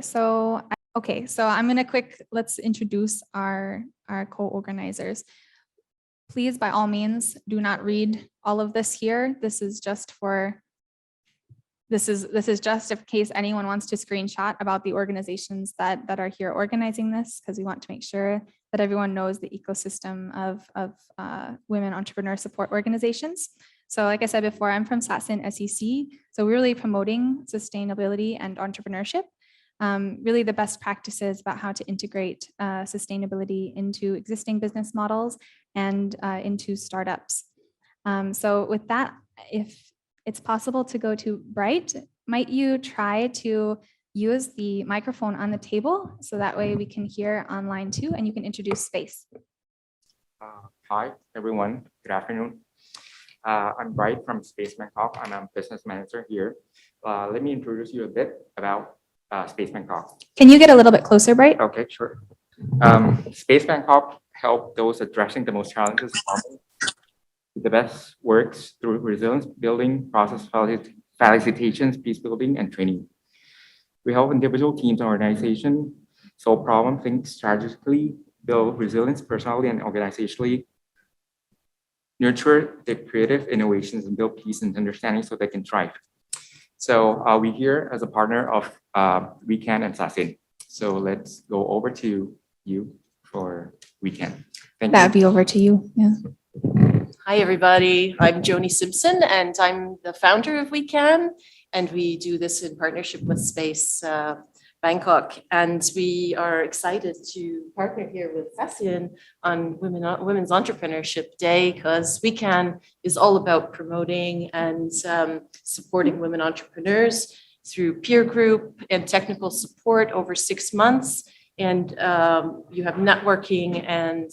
So I'm gonna let's introduce our co-organizers. Please, by all means, do not read all of this here. This is just in case anyone wants to screenshot about the organizations that are here organizing this, because we want to make sure that everyone knows the ecosystem of women entrepreneur support organizations. So like I said before, I'm from SATSIN SEC. So we're really promoting sustainability and entrepreneurship, really the best practices about how to integrate sustainability into existing business models and into startups. So with that, if it's possible to go to Bright, might you try to use the microphone on the table so that way we can hear online too, and you can introduce Space. Hi, everyone. Good afternoon. I'm Bright from Space Bangkok. I'm a business manager here. Let me introduce you a bit about Space Bangkok. Can you get a little bit closer, Bright? Okay, sure. Space Bangkok help those addressing the most challenges. The best works through resilience building, process facilitations, peace building, and training. We help individual teams and organizations solve problems, think strategically, build resilience personally and organizationally, nurture the creative innovations, and build peace and understanding so they can thrive. So we're here as a partner of WECAN and SATSIN. So let's go over to you for WECAN. Thank you. That'd be over to you. Yeah. Hi, everybody. I'm Joni Simpson, and I'm the founder of WECAN, and we do this in partnership with Space Bangkok. And we are excited to partner here with SATSIN on Women's Entrepreneurship Day, because WECAN is all about promoting and supporting women entrepreneurs through peer group and technical support over 6 months. And you have networking and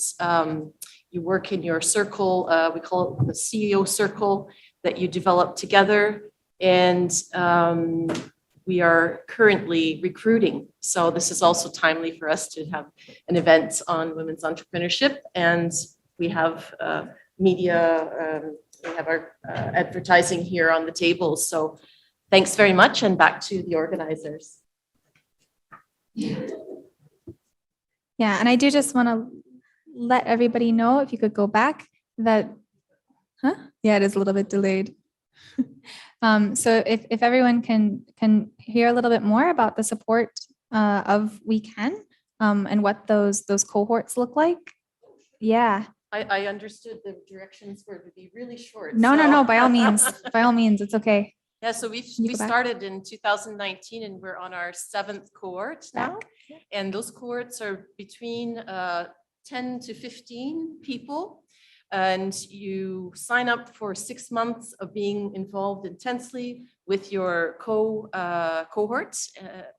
you work in your circle, we call it the CEO circle, that you develop together. And we are currently recruiting. So this is also timely for us to have an event on women's entrepreneurship. And we have media, we have our advertising here on the table. So thanks very much, and back to the organizers. Yeah, and I do just want to let everybody know, if you could go back, that, yeah, it is a little bit delayed. So if everyone can hear a little bit more about the support of WECAN and what those cohorts look like. Yeah. I understood the directions were to be really short. No, by all means, it's okay. Yeah, so we started in 2019 and we're on our 7th cohort now. Yeah. And those cohorts are between 10 to 15 people. And you sign up for 6 months of being involved intensely with your cohort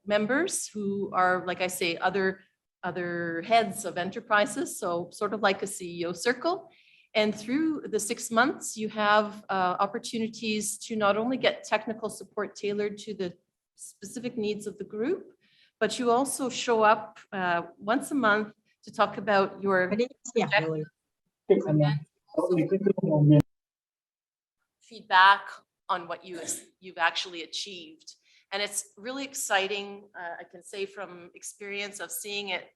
members who are, like I say, other heads of enterprises. So sort of like a CEO circle. And through the 6 months, you have opportunities to not only get technical support tailored to the specific needs of the group, but you also show up once a month to talk about your feedback on what you've actually achieved. And it's really exciting, I can say from experience of seeing it,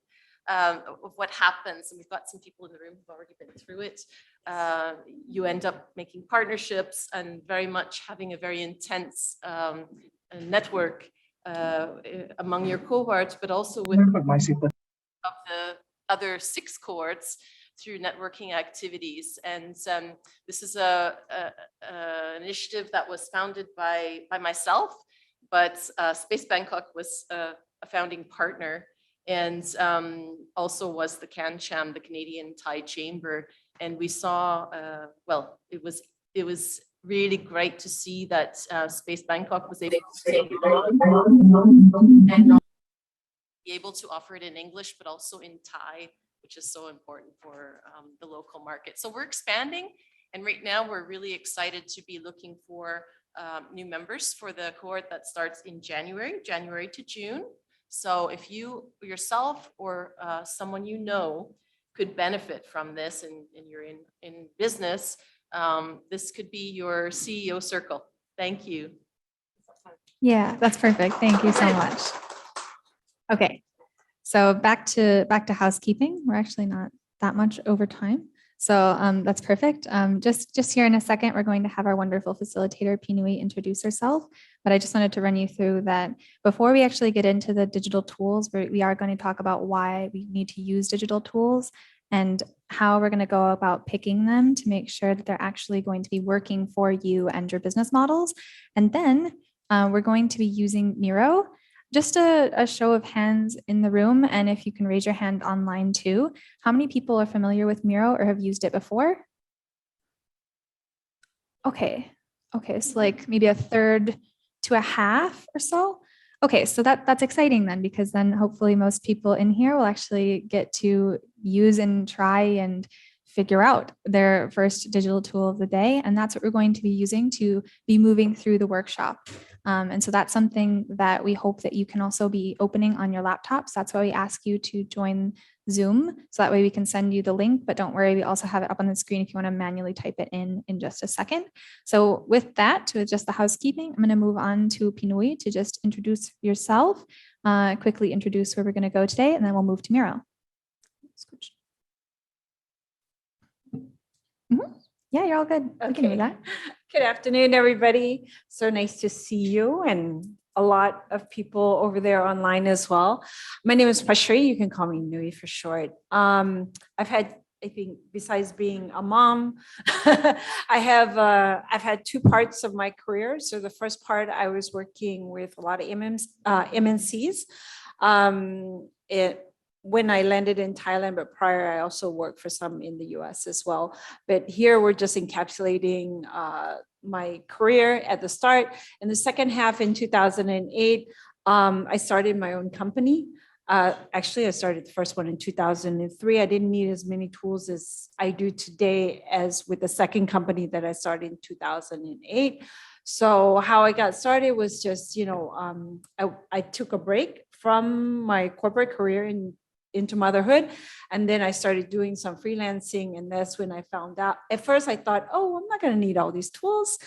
of what happens. And we've got some people in the room who've already been through it. You end up making partnerships and very much having a very intense network among your cohorts, but also with of the other 6 cohorts through networking activities. And this is an initiative that was founded by myself, but Space Bangkok was a founding partner, and also was the CanCham, the Canadian Thai Chamber. And we saw, well, it was really great to see that Space Bangkok was able to offer it in English, but also in Thai, which is so important for the local market. So we're expanding, and right now we're really excited to be looking for new members for the cohort that starts in January to June. So if you yourself or someone you know could benefit from this and you're in business, this could be your CEO circle. Thank you. Yeah, that's perfect. Thank you so much. Okay, so back to housekeeping. We're actually not that much over time. So that's perfect. Just here in a second, we're going to have our wonderful facilitator, Pinui, introduce herself. But I just wanted to run you through that before we actually get into the digital tools, we are going to talk about why we need to use digital tools and how we're going to go about picking them to make sure that they're actually going to be working for you and your business models. And then we're going to be using Miro. Just a show of hands in the room, and if you can raise your hand online too. How many people are familiar with Miro or have used it before? Okay, so like maybe a third to a half or so. Okay, so that's exciting then, because then hopefully most people in here will actually get to use and try and figure out their first digital tool of the day. And that's what we're going to be using to be moving through the workshop. And so that's something that we hope that you can also be opening on your laptops. That's why we ask you to join Zoom. So that way we can send you the link, but don't worry, we also have it up on the screen if you want to manually type it in just a second. So with that, to just the housekeeping, I'm going to move on to Pinui to just introduce yourself, quickly introduce where we're going to go today, and then we'll move to Miro. Yeah, you're all good. We can do that. Good afternoon, everybody. So nice to see you and a lot of people over there online as well. My name is Pashri. You can call me Nui for short. I've had, I think, besides being a mom, I've had two parts of my career. So the first part, I was working with a lot of MNCs. When I landed in Thailand, but prior, I also worked for some in the US as well. But here we're just encapsulating my career at the start. In the second half in 2008, I started my own company. Actually, I started the first one in 2003. I didn't need as many tools as I do today as with the second company that I started in 2008. So how I got started was just, I took a break from my corporate career into motherhood. And then I started doing some freelancing. And that's when I found out, at first I thought, oh, I'm not going to need all these tools.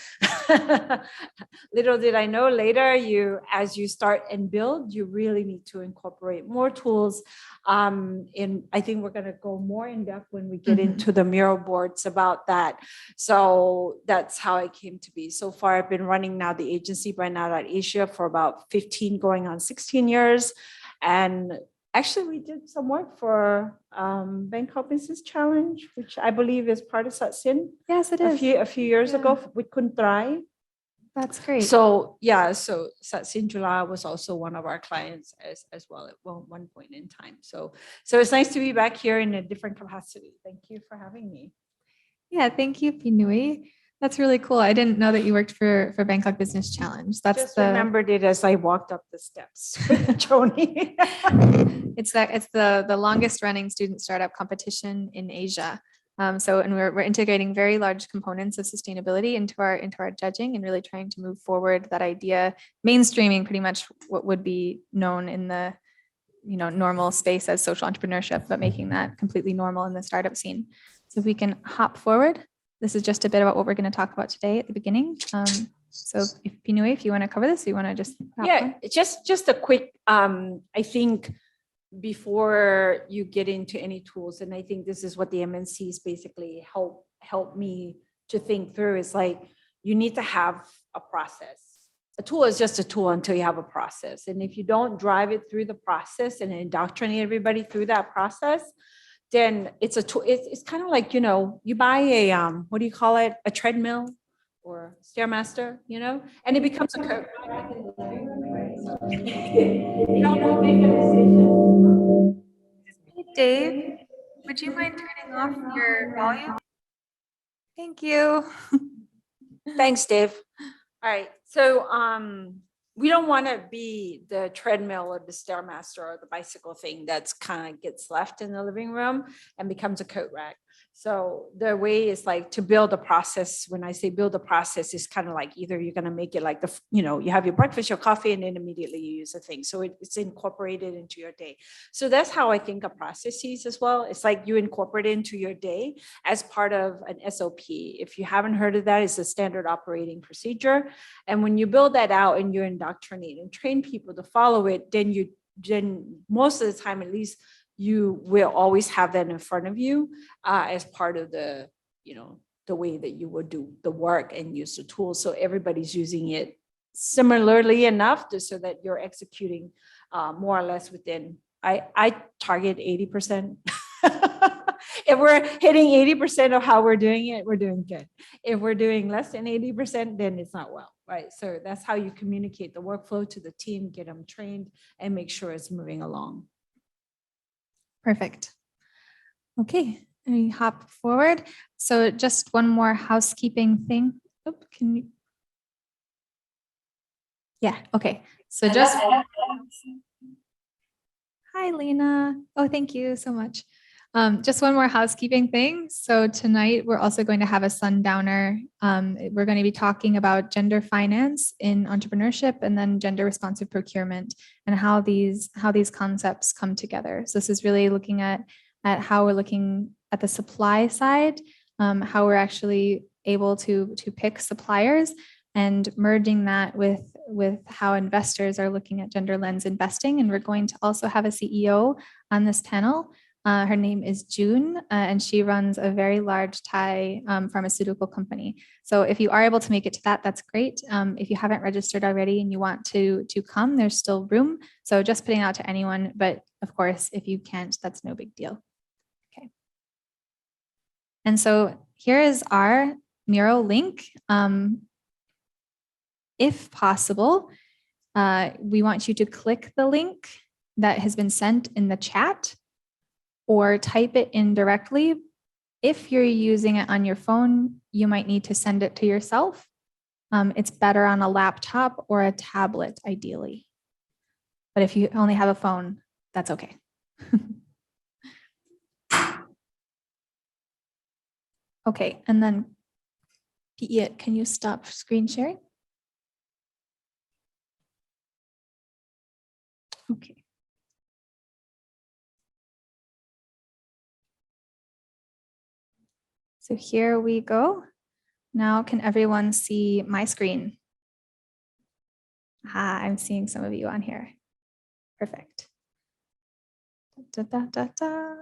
Little did I know later, as you start and build, you really need to incorporate more tools. And I think we're going to go more in depth when we get into the Miro boards about that. So that's how it came to be. So far, I've been running now the agency Brand Out Asia for about 15 going on 16 years. And actually, we did some work for Bangkok Business Challenge, which I believe is part of Satsin. Yes, it is. A few years ago with Kun Trai. That's great. So so Satsin Jula was also one of our clients as well at one point in time. So it's nice to be back here in a different capacity. Thank you for having me. Yeah, thank you, Pinui. That's really cool. I didn't know that you worked for Bangkok Business Challenge. That's remembered it as I walked up the steps with Joni. It's the longest running student startup competition in Asia. And we're integrating very large components of sustainability into our judging and really trying to move forward that idea, mainstreaming pretty much what would be known in the normal space as social entrepreneurship, but making that completely normal in the startup scene. So if we can hop forward. This is just a bit about what we're going to talk about today at the beginning. So if Pinui, if you want to cover this, you want to just just a quick. I think before you get into any tools, and I think this is what the MNCs basically help me to think through, is like you need to have a process. A tool is just a tool until you have a process, and if you don't drive it through the process and indoctrinate everybody through that process, then it's a tool. It's kind of like, you buy a, what do you call it? A treadmill or Stairmaster, and it becomes a code. Dave, would you mind turning off your volume? Thank you. Thanks, Dave. All right. So we don't want to be the treadmill or the Stairmaster or the bicycle thing that's kind of gets left in the living room and becomes a coat rack. So the way is like to build a process. When I say build a process, it's kind of like either you're going to make it like you have your breakfast, your coffee, and then immediately you use a thing. So it's incorporated into your day. So that's how I think of processes as well. It's like you incorporate it into your day as part of an SOP. If you haven't heard of that, it's a standard operating procedure. And when you build that out and you indoctrinate and train people to follow it, then you most of the time, at least, you will always have that in front of you as part of the, the way that you would do the work and use the tools. So everybody's using it similarly enough so that you're executing more or less within, I target 80%. If we're hitting 80% of how we're doing it, we're doing good. If we're doing less than 80%, then it's not well, right? So that's how you communicate the workflow to the team, get them trained, and make sure it's moving along. Perfect. Okay, and we hop forward. So just one more housekeeping thing. Oh, can you? Yeah, okay. So just. Hi, Lena. Oh, thank you so much. Just one more housekeeping thing. So tonight we're also going to have a sundowner. We're going to be talking about gender finance in entrepreneurship and then gender responsive procurement and how these concepts come together. So this is really looking at how we're looking at the supply side, how we're actually able to pick suppliers and merging that with how investors are looking at gender lens investing. And we're going to also have a CEO on this panel. Her name is June, and she runs a very large Thai pharmaceutical company. So if you are able to make it to that, that's great. If you haven't registered already and you want to come, there's still room. So just putting out to anyone, but of course, if you can't, that's no big deal. Okay. And so here is our Miro link. If possible, we want you to click the link that has been sent in the chat or type it in directly. If you're using it on your phone, you might need to send it to yourself. It's better on a laptop or a tablet, ideally. But if you only have a phone, that's okay. Okay, and then Piet, can you stop screen sharing? Okay. So here we go. Now can everyone see my screen? I'm seeing some of you on here. Perfect. Da, da, da, da.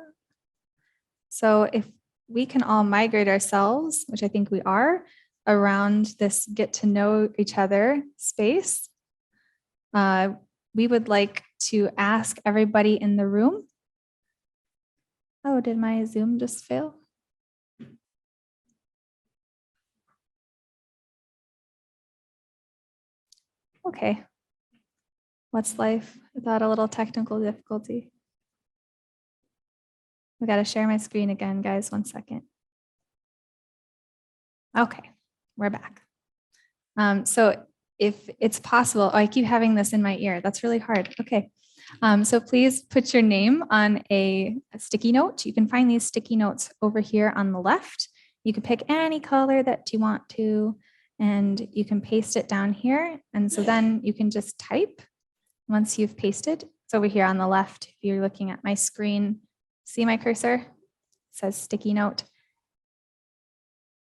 So if we can all migrate ourselves, which I think we are, around this get to know each other space, we would like to ask everybody in the room. Oh, did my Zoom just fail? Okay. What's life without a little technical difficulty? We got to share my screen again, guys. 1 second. Okay, we're back. So if it's possible, I keep having this in my ear. That's really hard. Okay. So please put your name on a sticky note. You can find these sticky notes over here on the left. You can pick any color that you want to, and you can paste it down here. And so then you can just type once you've pasted. It's over here on the left. If you're looking at my screen, see my cursor? It says sticky note.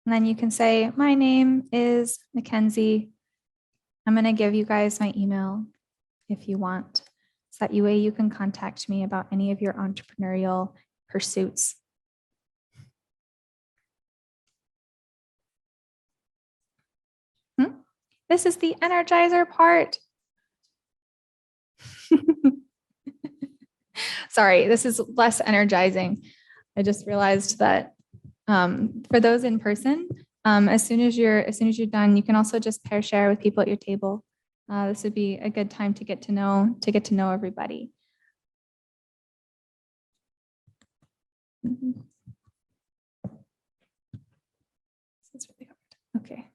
And then you can say, my name is Mackenzie. I'm going to give you guys my email if you want. So that way you can contact me about any of your entrepreneurial pursuits. This is the energizer part. Sorry, this is less energizing. I just realized that for those in person, as soon as you're done, you can also just pair share with people at your table. This would be a good time to get to know everybody. That's really hard. Okay.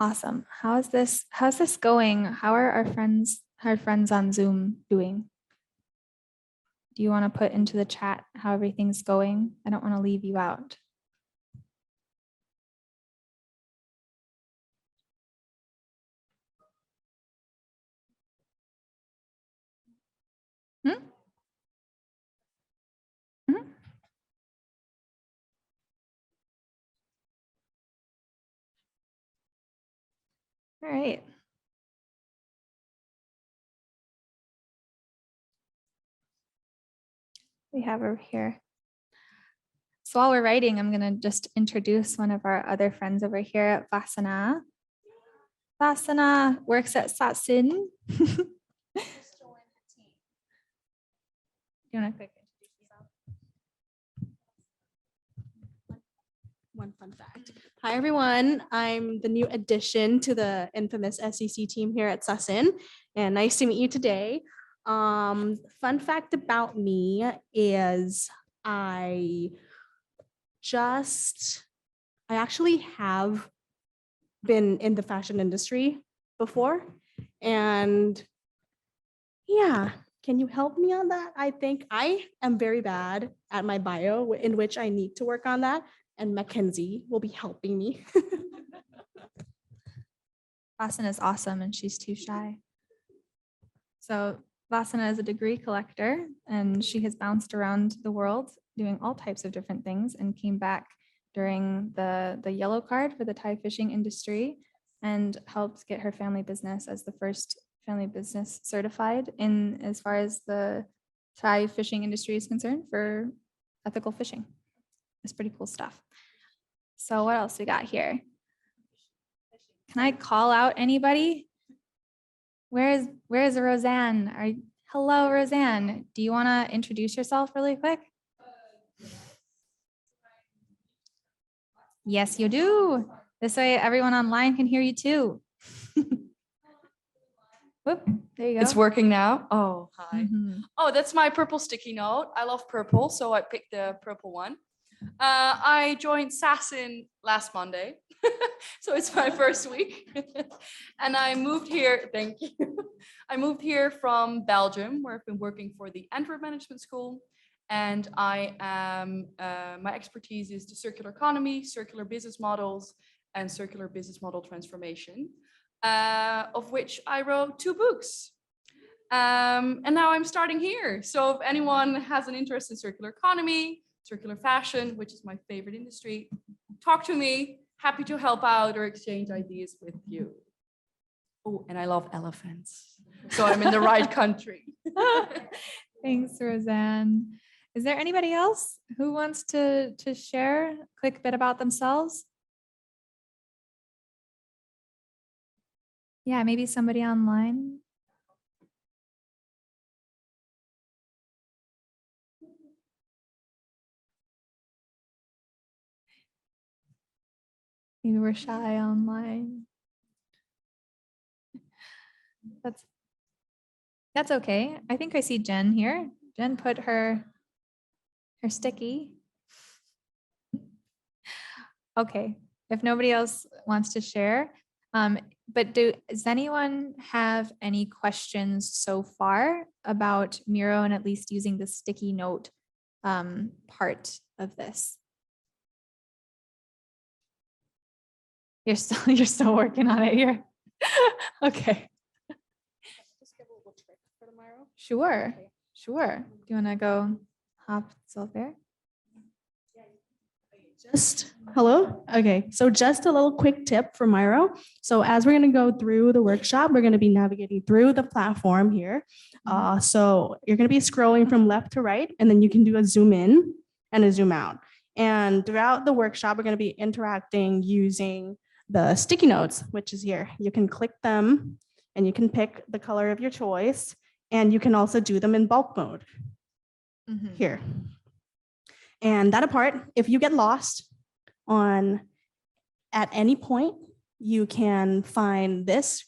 Awesome. How's this going? How are our friends on Zoom doing? do you want to put into the chat how everything's going? I don't want to leave you out. Hmm? Mhm. All right. We have her here. So while we're writing, I'm going to just introduce one of our other friends over here, Vasana. Vasana works at Satsin. You want to quick introduce yourself? One fun fact. Hi, everyone. I'm the new addition to the infamous SEC team here at Sasin, and nice to meet you today. Fun fact about me is I actually have been in the fashion industry before, and yeah. Can you help me on that? I think I am very bad at my bio, in which I need to work on that, and Mackenzie will be helping me. Vasana is awesome and she's too shy. So Vasana is a degree collector and she has bounced around the world doing all types of different things and came back during the yellow card for the Thai fishing industry and helped get her family business as the first family business certified in as far as the Thai fishing industry is concerned for ethical fishing. It's pretty cool stuff. So what else we got here? Can I call out anybody? Where is Roseanne? Hello, Roseanne. Do you want to introduce yourself really quick? Yes, you do. This way everyone online can hear you too. Whoop, there you go. It's working now. Oh, hi. Mhm. Oh, that's my purple sticky note. I love purple, so I picked the purple one. I joined Sasin last Monday, so it's my first week. And I moved here, thank you. I moved here from Belgium, where I've been working for the Antwerp Management School. And I am, my expertise is the circular economy, circular business models, and circular business model transformation. Of which I wrote 2 books. And now I'm starting here. So if anyone has an interest in circular economy, circular fashion, which is my favorite industry, talk to me. Happy to help out or exchange ideas with you. Oh, and I love elephants. So I'm in the right country. Thanks, Roseanne. Is there anybody else who wants to share a quick bit about themselves? Yeah, maybe somebody online. Maybe we're shy online. That's okay. I think I see Jen here. Jen put her sticky. Okay, if nobody else wants to share, but does anyone have any questions so far about Miro and at least using the sticky note part of this? You're still working on it here. Okay. Just give a little trick for tomorrow. Sure. Sure. Do you want to go hop yourself there? Just hello. Okay, so just a little quick tip for Myro. So as we're going to go through the workshop, we're going to be navigating through the platform here. So you're going to be scrolling from left to right, and then you can do a zoom in and a zoom out. And throughout the workshop, we're going to be interacting using the sticky notes, which is here. You can click them and you can pick the color of your choice, and you can also do them in bulk mode here. And that apart, if you get lost at any point, you can find this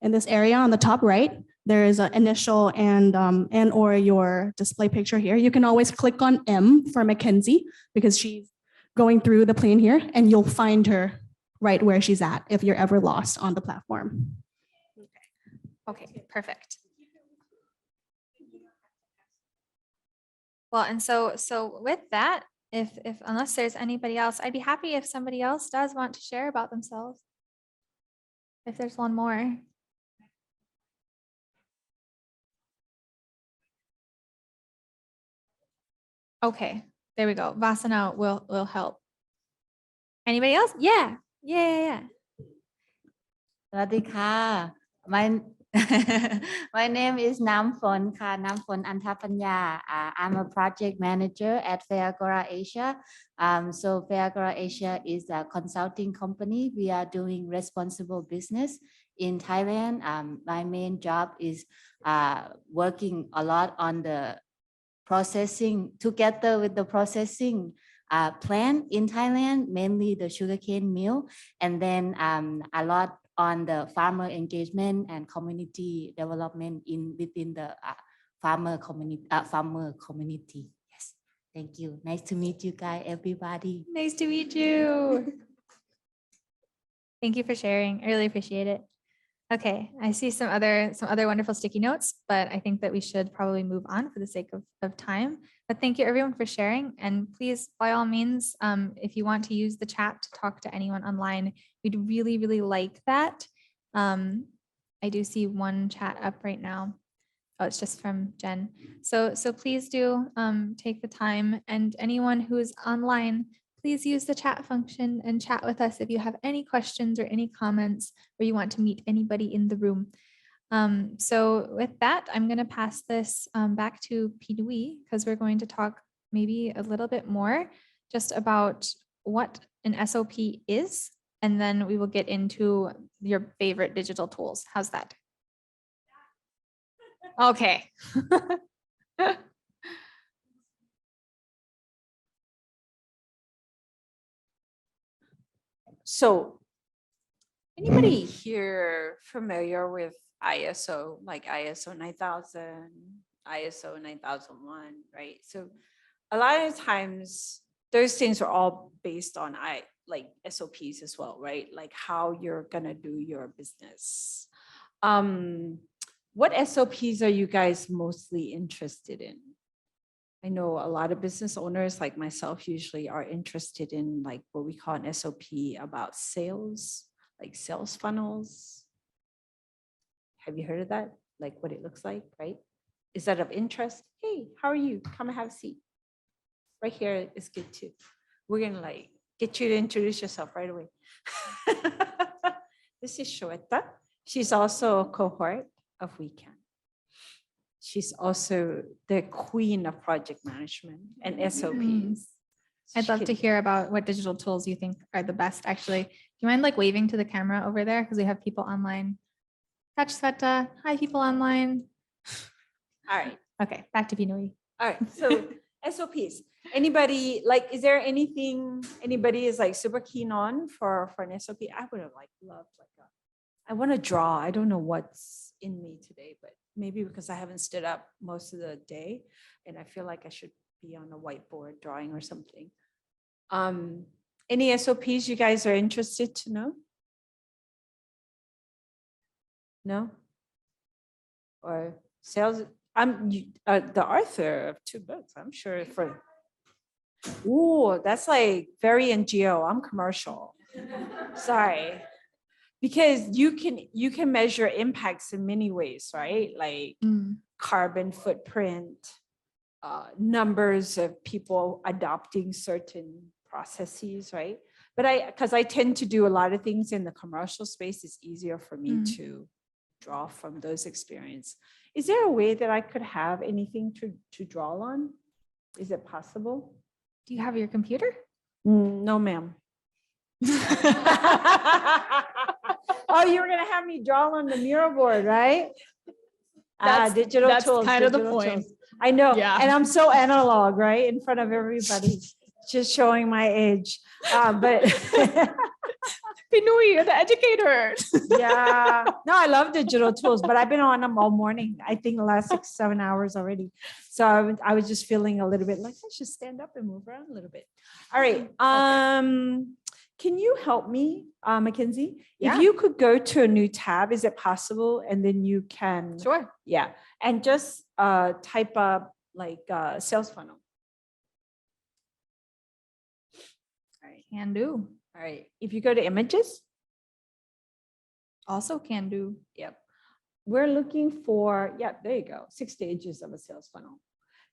in this area on the top right. There is an initial and or your display picture here. You can always click on M for Mackenzie because she's going through the plane here, and you'll find her right where she's at if you're ever lost on the platform. Okay, perfect. Well, and so with that, if unless there's anybody else, I'd be happy if somebody else does want to share about themselves. If there's one more. Okay, there we go. Vasana will help. Anybody else? Yeah. สวัสดีค่ะ my my name is น้ำฝนค่ะ น้ำฝนอันทปัญญา I'm a project manager at Fairagora Asia. So Fairagora Asia is a consulting company. We are doing responsible business in Thailand. My main job is working a lot on the processing together with the processing plant in Thailand, mainly the sugarcane mill, and then a lot on the farmer engagement and community development within the farmer community. Yes, thank you. Nice to meet you guys, everybody. Nice to meet you. Thank you for sharing. I really appreciate it. Okay, I see some other wonderful sticky notes, but I think that we should probably move on for the sake of time. But thank you everyone for sharing. And please, by all means, if you want to use the chat to talk to anyone online, we'd really, really like that. I do see one chat up right now. Oh, it's just from Jen. So please do take the time, and anyone who's online, please use the chat function and chat with us if you have any questions or any comments, or you want to meet anybody in the room. So with that, I'm going to pass this back to Pinui, because we're going to talk maybe a little bit more just about what an SOP is, and then we will get into your favorite digital tools. How's that? Okay. So anybody here familiar with ISO, like ISO 9000, ISO 9001, right? So a lot of times those things are all based on like SOPs as well, right? Like how you're gonna do your business. What SOPs are you guys mostly interested in? I know a lot of business owners like myself usually are interested in like what we call an SOP about sales, like sales funnels. Have you heard of that? Like what it looks like, right? Is that of interest? Hey, how are you? Come and have a seat. Right here is good too. We're gonna like get you to introduce yourself right away. This is Shweta. She's also a cohort of WeCan. She's also the queen of project management and SOPs. I'd love to hear about what digital tools you think are the best, actually. Do you mind like waving to the camera over there? Because we have people online. Touch Sveta. Hi, people online. All right. Okay, back to Pinui. All right. So SOPs. Anybody like, is there anything anybody is like super keen on for an SOP? I would have like loved like I want to draw. I don't know what's in me today, but maybe because I haven't stood up most of the day and I feel like I should be on a whiteboard drawing or something. Any SOPs you guys are interested to know? No? Or sales? I'm the author of 2 books. I'm sure for. Ooh, that's like very NGO. I'm commercial. Sorry. Because you can measure impacts in many ways, right? Like carbon footprint, numbers of people adopting certain processes, right? But because I tend to do a lot of things in the commercial space, it's easier for me to draw from those experiences. Is there a way that I could have anything to draw on? Is it possible? Do you have your computer? No, ma'am. Oh, you were gonna have me draw on the mural board, right? Digital tools. Kind of the digital point. tools. I know, Yeah. and I'm so analog, right, in front of everybody, just showing my age. But Pinui, you're the educator. yeah, no, I love digital tools, but I've been on them all morning. I think the last 6-7 hours already. So I was just feeling a little bit like I should stand up and move around a little bit. All right. Can you help me, Mackenzie? Yeah. If you could go to a new tab, is it possible? And then you can, Sure. yeah, and just type up sales funnel? All right. Can do. All right. If you go to images, Also can do. yep. We're looking for, yeah, there you go, 6 stages of a sales funnel.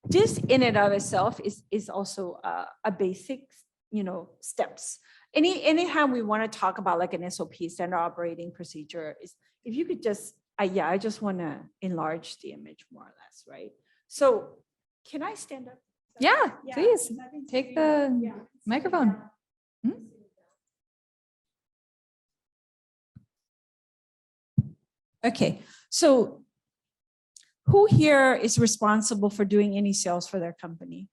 This in and of itself is also a basic, steps. Anytime we want to talk about like an SOP, standard operating procedure, is if you could just, I just want to enlarge the image more or less, right? So can I stand up? Yeah, please because I've been take sitting- the yeah. microphone. Okay, so who here is responsible for doing any sales for their company?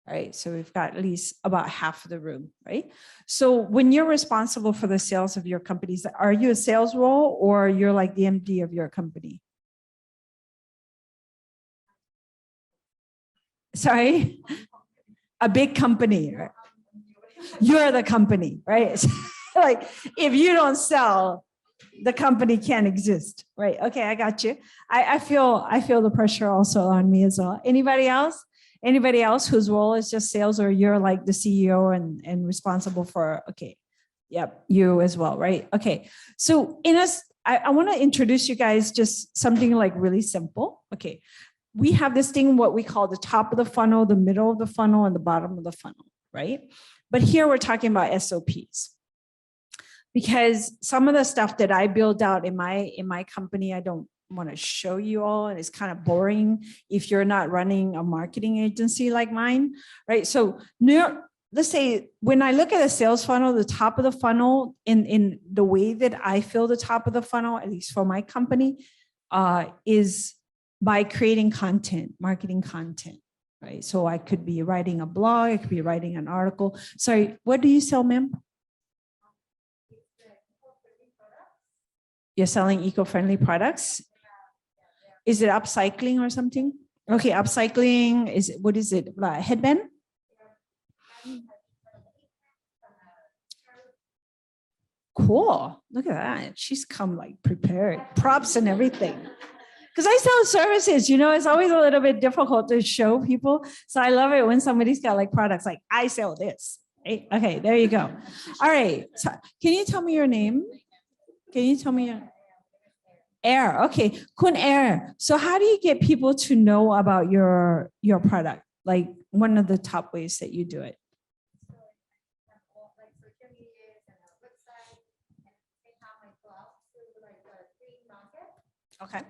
All right, so we've got at least about half of the room, right? So when you're responsible for the sales of your companies, are you a sales role or you're like the MD of your company? Sorry? A big company, right? You're the company, right? Like if you don't sell, the company can't exist, right? Okay, I got you. I feel the pressure also on me as well. Anybody else? Anybody else whose role is just sales, or you're like the CEO and responsible for, okay, yep, you as well, right? Okay, so I want to introduce you guys just something like really simple. Okay, we have this thing, what we call the top of the funnel, the middle of the funnel, and the bottom of the funnel, right? But here we're talking about SOPs. Because some of the stuff that I build out in my company, I don't want to show you all, and it's kind of boring if you're not running a marketing agency like mine, right? So let's say when I look at a sales funnel, the top of the funnel, in the way that I feel the top of the funnel, at least for my company, is by creating content, marketing content, right? So I could be writing a blog, I could be writing an article. Sorry, what do you sell, ma'am? You're selling eco-friendly products? Is it upcycling or something? Okay, upcycling, what is it? Headband? Cool, look at that. She's come like prepared, props and everything. Because I sell services, it's always a little bit difficult to show people. So I love it when somebody's got like products, like I sell this. Right? Okay, there you go. All right, so can you tell me your name? Can you tell me your Air? Okay, Kun Air. So how do you get people to know about your product? Like one of the top ways that you do it. Okay.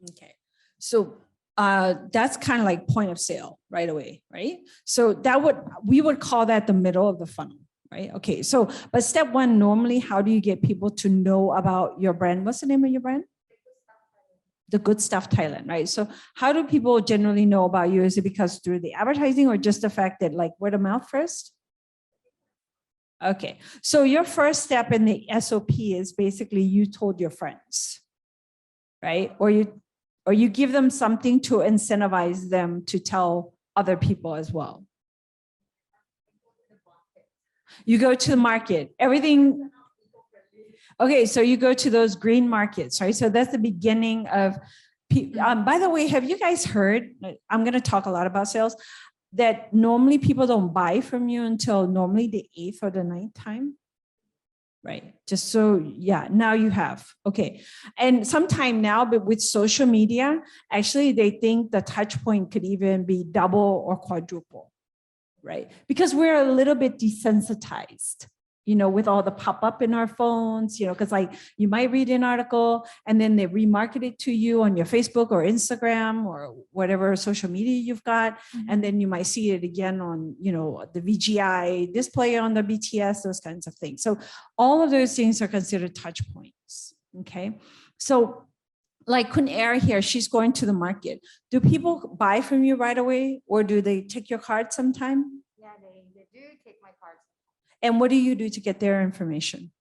Okay. So that's kind of like point of sale right away, right? So we would call that the middle of the funnel. Right. Okay. So, but step one, normally, how do you get people to know about your brand? What's the name of your brand? The Good Stuff Thailand. Right. So how do people generally know about you? Is it because through the advertising or just the fact that like word of mouth first? Okay. So your first step in the SOP is basically you told your friends, right? Or you give them something to incentivize them to tell other people as well. You go to the market, everything. Okay, so you go to those green markets, right? So that's the beginning of, by the way, have you guys heard, I'm going to talk a lot about sales, that normally people don't buy from you until normally the 8th or the 9th time? Right, just so, yeah, now you have, okay. And sometime now, but with social media, actually they think the touch point could even be double or quadruple. Right? Because we're a little bit desensitized, with all the pop-up in our phones, because like you might read an article and then they remarket it to you on your Facebook or Instagram or whatever social media you've got. And then you might see it again on, the VGI display on the BTS, those kinds of things. So all of those things are considered touch points. Okay. So like Kun Air here, she's going to the market. Do people buy from you right away or do they take your card sometime? Yeah, they do take my cards. And what do you do to get their information?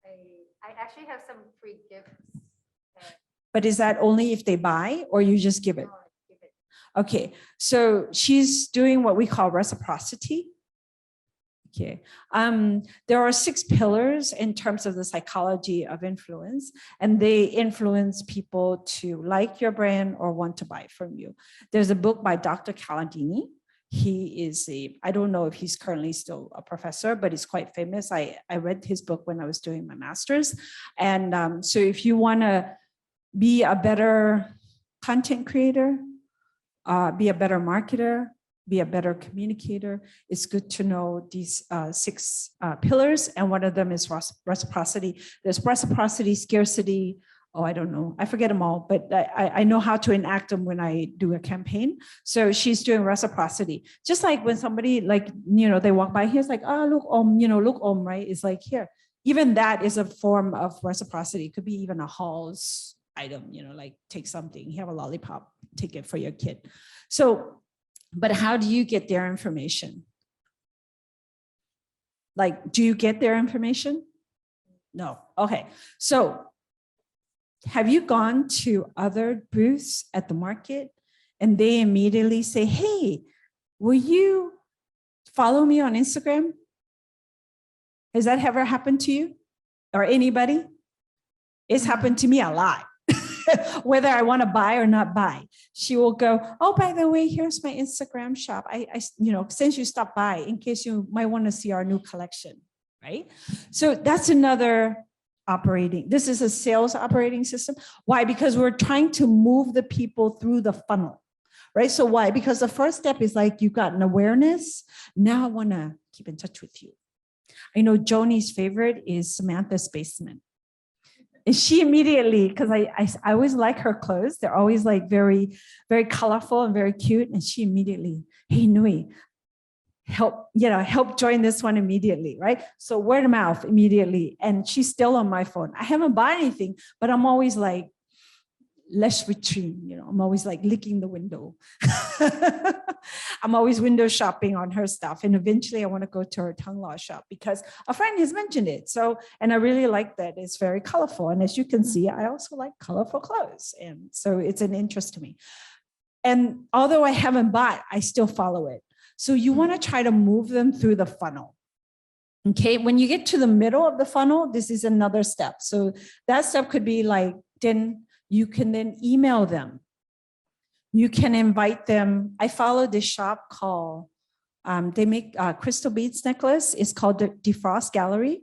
I actually have some free gifts. But is that only if they buy or you just give it? Give it. Okay, so she's doing what we call reciprocity. Okay. There are 6 pillars in terms of the psychology of influence, and they influence people to like your brand or want to buy from you. There's a book by Dr. Calandini. He is I don't know if he's currently still a professor, but he's quite famous. I read his book when I was doing my master's. And so if you want to be a better content creator, be a better marketer, be a better communicator, it's good to know these 6 pillars. And one of them is reciprocity. There's reciprocity, scarcity. Oh, I don't know. I forget them all, but I know how to enact them when I do a campaign. So she's doing reciprocity. Just like when somebody they walk by here, it's like, oh, look, look, right? It's like here. Even that is a form of reciprocity. It could be even a Halls item, like take something, you have a lollipop, take it for your kid. So, but how do you get their information? Like, do you get their information? No. Okay. So have you gone to other booths at the market and they immediately say, hey, will you follow me on Instagram? Has that ever happened to you or anybody? It's happened to me a lot. Whether I want to buy or not buy, she will go, oh, by the way, here's my Instagram shop. I since you stopped by, in case you might want to see our new collection, right? So that's another this is a sales operating system. Why? Because we're trying to move the people through the funnel, right? So why? Because the first step is like, you got an awareness. Now I want to keep in touch with you. I know Joni's favorite is Samantha's basement. And she immediately, because I always like her clothes. They're always like very, very colorful and very cute. And she immediately, hey, Nui, help join this one immediately, right? So word of mouth immediately. And she's still on my phone. I haven't bought anything, but I'm always like, let's retrieve, I'm always like licking the window. I'm always window shopping on her stuff. And eventually I want to go to her tongue law shop because a friend has mentioned it. So, and I really like that it's very colorful. And as you can see, I also like colorful clothes. And so it's an interest to me. And although I haven't bought, I still follow it. So you want to try to move them through the funnel. Okay, when you get to the middle of the funnel, this is another step. So that step could be like, then you can then email them. You can invite them. I follow this shop called, they make crystal beads necklace. It's called the Defrost Gallery.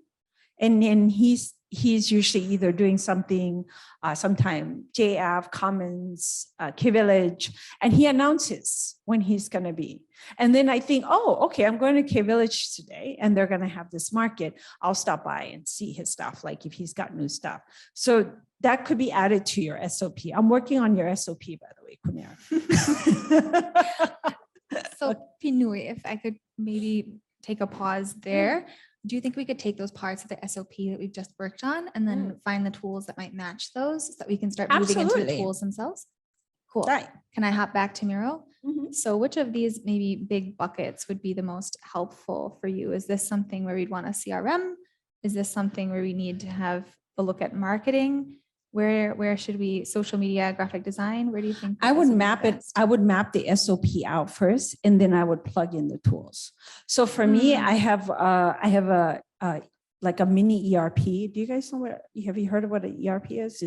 And then he's usually either doing something, sometime JF, Commons, K-Village, and he announces when he's going to be. And then I think, oh, okay, I'm going to K-Village today, and they're going to have this market. I'll stop by and see his stuff, like if he's got new stuff. So that could be added to your SOP. I'm working on your SOP, by the way, Kunera. So Pinui, if I could maybe take a pause there. Do you think we could take those parts of the SOP that we've just worked on and then find the tools that might match those so that we can start moving into the tools themselves? Cool. Right. Can I hop back to Miro? Mhm. So which of these maybe big buckets would be the most helpful for you? Is this something where we'd want a CRM? Is this something where we need to have a look at marketing? Where should we, social media, graphic design? Where do you think? I would map it. I would map the SOP out first, and then I would plug in the tools. So for me, I have a like a mini ERP. Do you guys know have you heard of what an ERP is?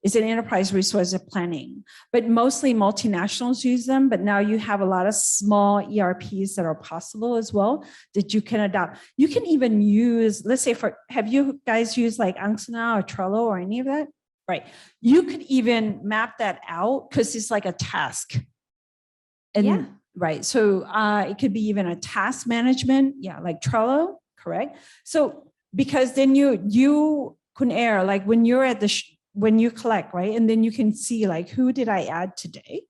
It's an enterprise resource planning, but mostly multinationals use them. But now you have a lot of small ERPs that are possible as well that you can adopt. You can even use, let's say have you guys used like Angsana or Trello or any of that? Right. You could even map that out because it's like a task. And Yeah. Right. So it could be even a task management. Yeah. Like Trello. Correct. So because then you can like when you're at when you collect, right? And then you can see like, who did I add today,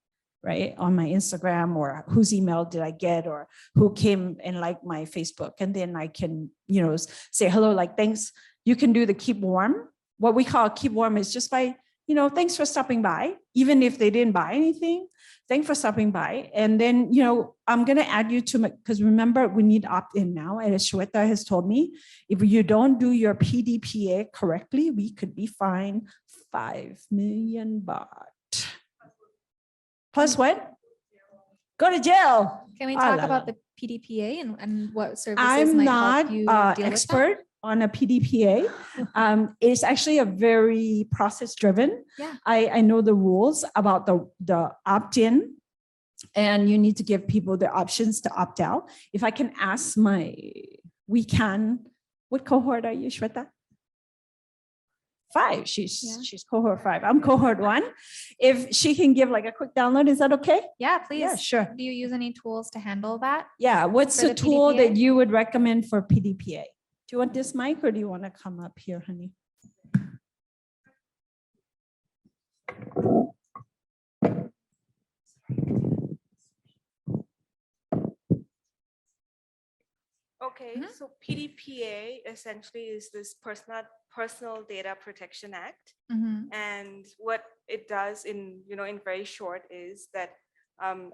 right? On my Instagram, or whose email did I get, or who came and liked my Facebook. And then I can, say hello, like, thanks. You can do the keep warm. What we call keep warm is just by, thanks for stopping by. Even if they didn't buy anything, thanks for stopping by. And then, I'm going to add you to because remember, we need opt-in now. And as Shweta has told me, if you don't do your PDPA correctly, we could be fined 5 million baht. Plus what? go to jail. Can we Ah, talk la, about la. the PDPA and what services I'm might not help you deal with that? expert on a PDPA. It's actually a very process driven. Yeah. I know the rules about the opt-in, and you need to give people the options to opt out. If I can ask what cohort are you, Shweta? 5. She's cohort 5. I'm cohort 1. If she can give like a quick download, is that okay? Yeah, please. Yeah, sure. Do you use any tools to handle that? Yeah, what's For the the tool that PDPA? you would recommend for PDPA? Do you want this mic or do you want to come up here, honey? Okay, so PDPA essentially is this Personal Data Protection Act. Mhm. And what it does in very short is that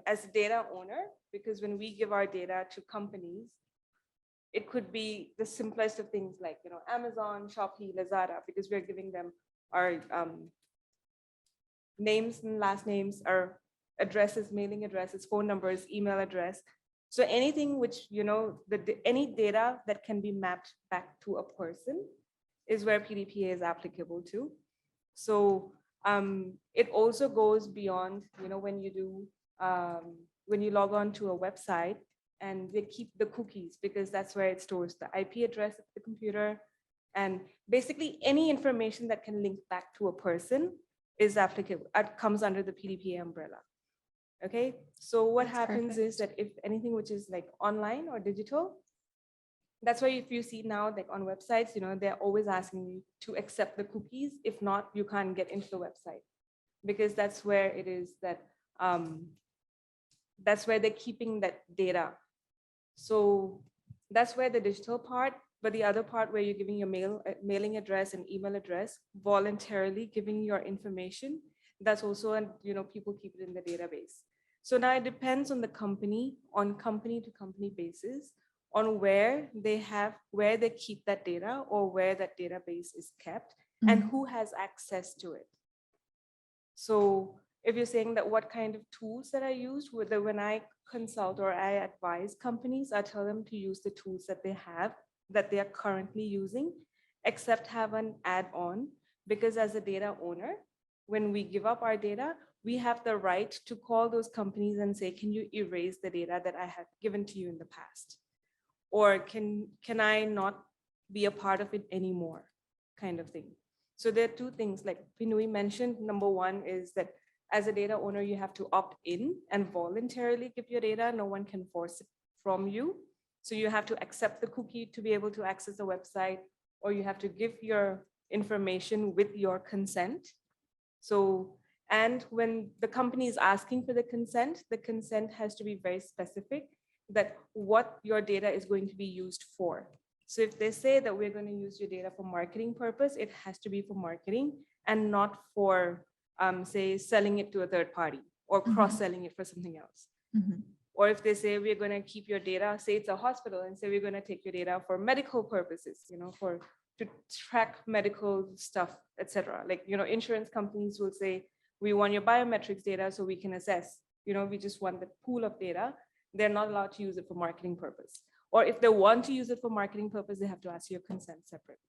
as a data owner, because when we give our data to companies, it could be the simplest of things like, Amazon, Shopee, Lazada, because we're giving them our names and last names, our addresses, mailing addresses, phone numbers, email address. So anything which, any data that can be mapped back to a person is where PDPA is applicable to. So it also goes beyond, when you log on to a website and they keep the cookies because that's where it stores the IP address of the computer. And basically any information that can link back to a person is applicable, comes under the PDPA umbrella. Okay, so what That's happens is that if anything which is like online or digital, that's why if you see now like on websites, they're always asking you to accept the cookies. If not, you can't get into the website because that's where it is that that's where they're keeping that data. So that's where the digital part, but the other part where you're giving your mailing address and email address, voluntarily giving your information, that's also, and people keep it in the database. So now it depends on the company, on company to company basis, on where they keep that data or where that database is kept and who has access to it. So if you're saying that what kind of tools that I use, whether when I consult or I advise companies, I tell them to use the tools that they have, that they are currently using, except have an add-on, because as a data owner, when we give up our data, we have the right to call those companies and say, can you erase the data that I have given to you in the past? Or can I not be a part of it anymore, kind of thing. So there are two things like Pinui mentioned. Number one is that as a data owner, you have to opt in and voluntarily give your data. No one can force it from you. So you have to accept the cookie to be able to access the website, or you have to give your information with your consent. So, and when the company is asking for the consent has to be very specific that what your data is going to be used for. So if they say that we're going to use your data for marketing purpose, it has to be for marketing and not for, say, selling it to a third party or cross-selling it for something else. Or if they say we're going to keep your data, say it's a hospital, and say we're going to take your data for medical purposes, to track medical stuff, etc. Like, insurance companies will say, we want your biometrics data so we can assess, we just want the pool of data. They're not allowed to use it for marketing purpose. Or if they want to use it for marketing purpose, they have to ask your consent separately.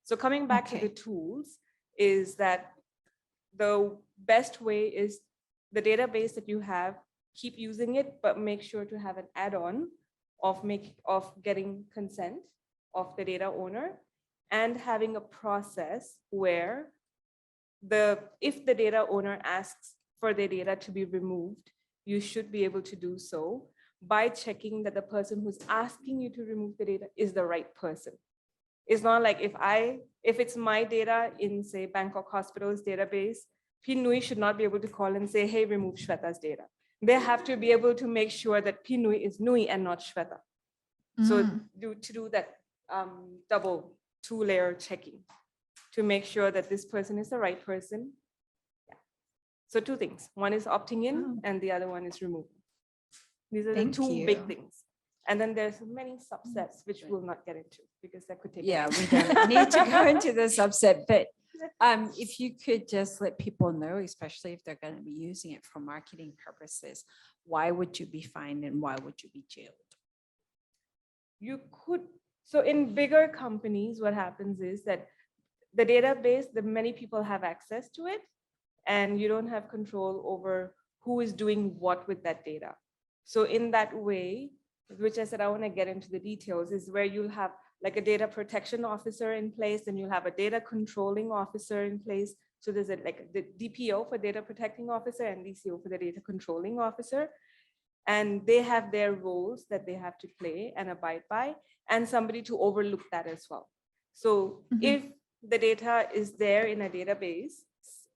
So coming back to the tools is that the best way is the database that you have, keep using it, but make sure to have an add-on of getting consent of the data owner and having a process where if the data owner asks for their data to be removed, you should be able to do so by checking that the person who's asking you to remove the data is the right person. It's not like if it's my data in, say, Bangkok Hospital's database, Pinui should not be able to call and say, hey, remove Shweta's data. They have to be able to make sure that Pinui is Nui and not Shweta. So to do that double 2-layer checking to make sure that this person is the right person. Yeah. So 2 things. One is opting in and the other one is removing. These are the 2 big things. And then there's many subsets, which we'll not get into because that could take. Yeah, we don't need to go into the subset, but if you could just let people know, especially if they're going to be using it for marketing purposes, why would you be fined and why would you be jailed? You could, so in bigger companies, what happens is that the database, the many people have access to it, and you don't have control over who is doing what with that data. So in that way, which I said I want to get into the details, is where you'll have like a data protection officer in place, and you'll have a data controlling officer in place. So there's like the DPO for data protecting officer and DCO for the data controlling officer. And they have their roles that they have to play and abide by, and somebody to overlook that as well. So if the data is there in a database,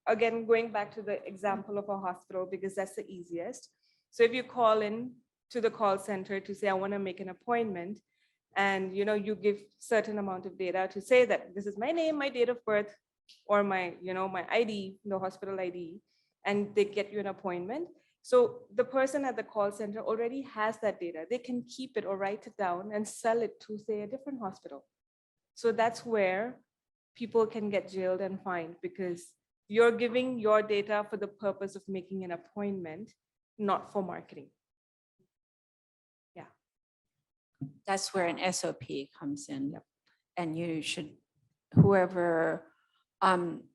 again, going back to the example of a hospital, because that's the easiest. So if you call in to the call center to say, I want to make an appointment, and you give certain amount of data to say that this is my name, my date of birth, or my my ID, the hospital ID, and they get you an appointment. So the person at the call center already has that data. They can keep it or write it down and sell it to, say, a different hospital. So that's where people can get jailed and fined, because you're giving your data for the purpose of making an appointment, not for marketing. Yeah. That's where an SOP comes in. Yep. And you should, whoever,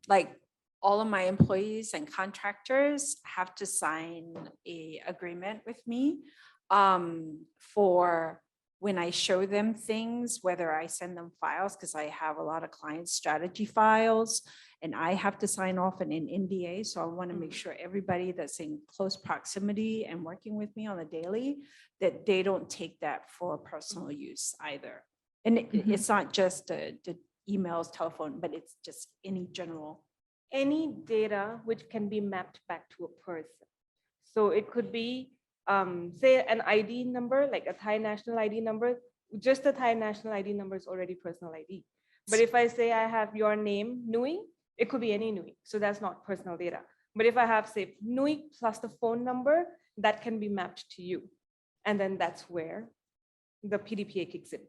like all of my employees and contractors have to sign a agreement with me for when I show them things, whether I send them files, because I have a lot of client strategy files, and I have to sign off on an NDA. So I want to make sure everybody that's in close proximity and working with me on a daily, that they don't take that for personal use either. And it's not just the emails, telephone, but it's just any general. Any data which can be mapped back to a person. So it could be, say, an ID number, like a Thai national ID number. Just the Thai national ID number is already personal ID. But if I say I have your name, Nui, it could be any Nui. So that's not personal data. But if I have, say, Nui plus the phone number, that can be mapped to you. And then that's where the PDPA kicks in.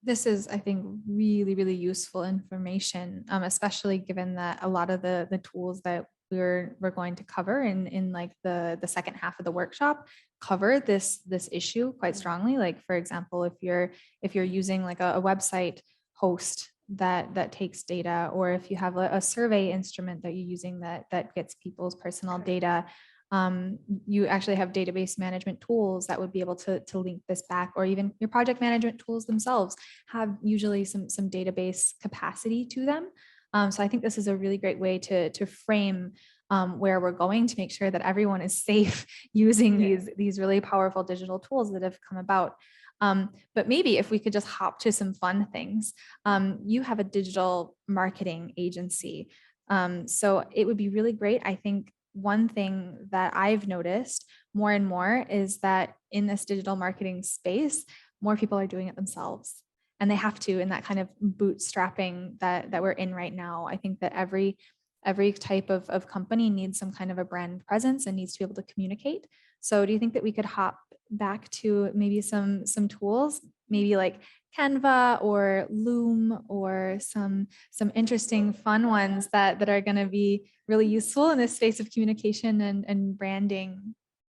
This is, I think, really, really useful information, especially given that a lot of the tools that we're going to cover in like the second half of the workshop cover this issue quite strongly. Like, for example, if you're using like a website host that takes data, or if you have a survey instrument that you're using that gets people's personal data, you actually have database management tools that would be able to link this back, or even your project management tools themselves have usually some database capacity to them. So I think this is a really great way to frame where we're going, to make sure that everyone is safe using these really powerful digital tools that have come about. But maybe if we could just hop to some fun things. You have a digital marketing agency. So it would be really great. I think one thing that I've noticed more and more is that in this digital marketing space, more people are doing it themselves. And they have to, in that kind of bootstrapping that we're in right now. I think that every type of company needs some kind of a brand presence and needs to be able to communicate. So do you think that we could hop back to maybe some tools, maybe like Canva or Loom, or some interesting fun ones that are going to be really useful in this space of communication and branding?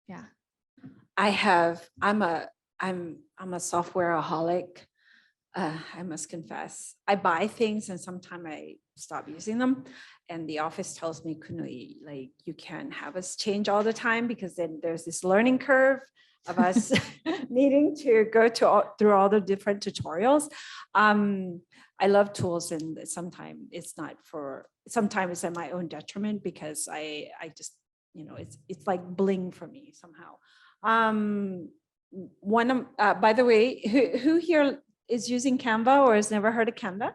Yeah. I'm a softwareaholic. I must confess, I buy things and sometimes I stop using them. And the office tells me, Kunui, like, you can't have us change all the time, because then there's this learning curve of us needing to go through all the different tutorials. I love tools, and sometimes it's at my own detriment, because I just, it's like bling for me somehow. By the way, who here is using Canva or has never heard of Canva?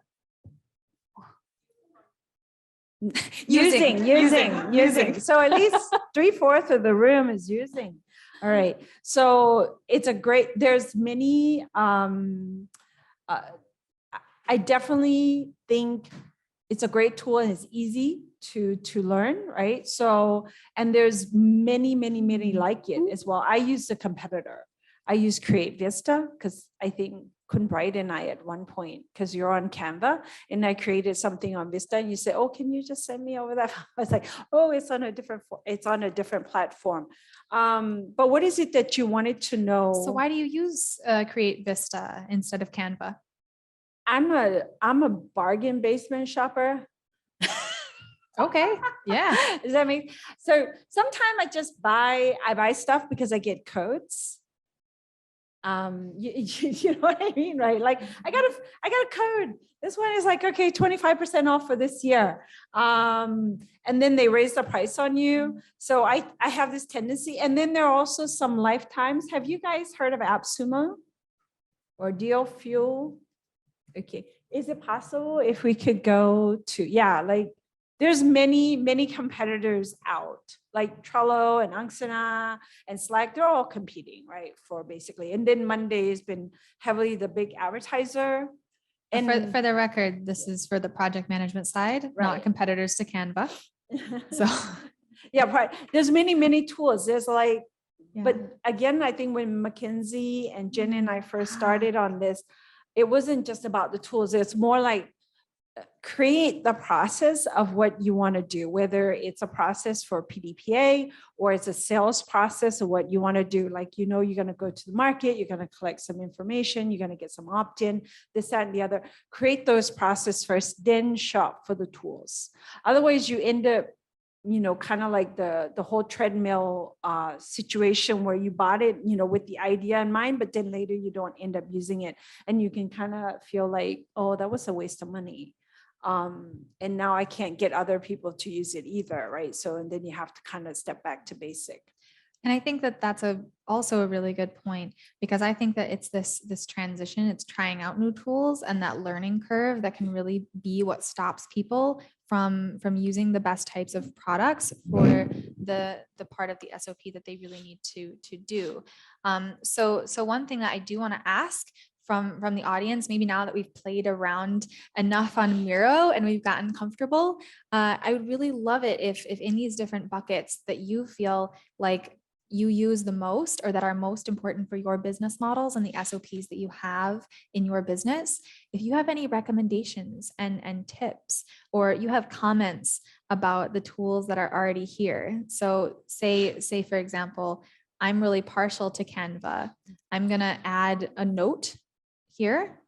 Using. So at least 3/4 of the room is using. All right. So it's there's many, I definitely think it's a great tool and it's easy to learn, right? So, and there's many like it as well. I use a competitor. I use Create Vista because I think Kun Bright and I at one point, because you're on Canva, and I created something on Vista, and you said, "Oh, can you just send me over that?" I was like, "Oh, it's on a different platform." But what is it that you wanted to know? So why do you use Create Vista instead of Canva? I'm a bargain basement shopper. Okay, yeah. Does that mean? So sometimes I buy stuff because I get codes. You know what I mean, right? Like I got a code. This one is like, okay, 25% off for this year. And then they raise the price on you. So I have this tendency. And then there are also some lifetimes. Have you guys heard of AppSumo or Deal Fuel? Okay. Is it possible if we could go to, like there's many competitors out, like Trello and Angsana and Slack, they're all competing, right? For basically, and then Monday has been heavily the big advertiser. And For the record, this is for the project management side, not Right. competitors to Canva. So yeah, but there's many tools. There's like, yeah. but again, I think when Mackenzie and Jen and I first started on this, it wasn't just about the tools. It's more like create the process of what you want to do, whether it's a process for PDPA or it's a sales process of what you want to do. Like, you're going to go to the market, you're going to collect some information, you're going to get some opt-in, this, that, and the other. Create those processes first, then shop for the tools. Otherwise, you end up kind of like the whole treadmill situation where you bought it, with the idea in mind, but then later you don't end up using it. And you can kind of feel like, oh, that was a waste of money. And now I can't get other people to use it either, right? So, and then you have to kind of step back to basic. And I think that that's also a really good point, because I think that it's this transition, it's trying out new tools and that learning curve that can really be what stops people from using the best types of products for the part of the SOP that they really need to do. So one thing that I do want to ask from the audience, maybe now that we've played around enough on Miro and we've gotten comfortable, I would really love it if in these different buckets that you feel like you use the most or that are most important for your business models and the SOPs that you have in your business, if you have any recommendations and tips, or you have comments about the tools that are already here. So say for example, I'm really partial to Canva. I'm going to add a note here,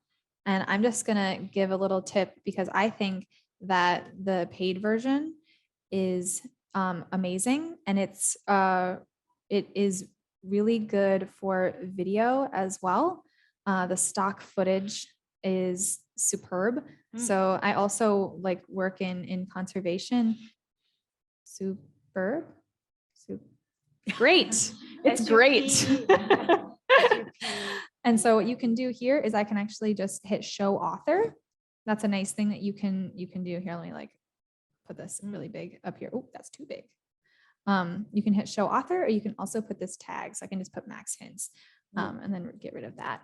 and I'm just going to give a little tip, because I think that the paid version is amazing, and it is really good for video as well. The stock footage is superb. So I also like work in conservation. Superb. Great. It's great. And so what you can do here is I can actually just hit show author. That's a nice thing that you can do here. Let me like put this really big up here. Oh, that's too big. You can hit show author, or you can also put this tag. So I can just put max hints and then get rid of that.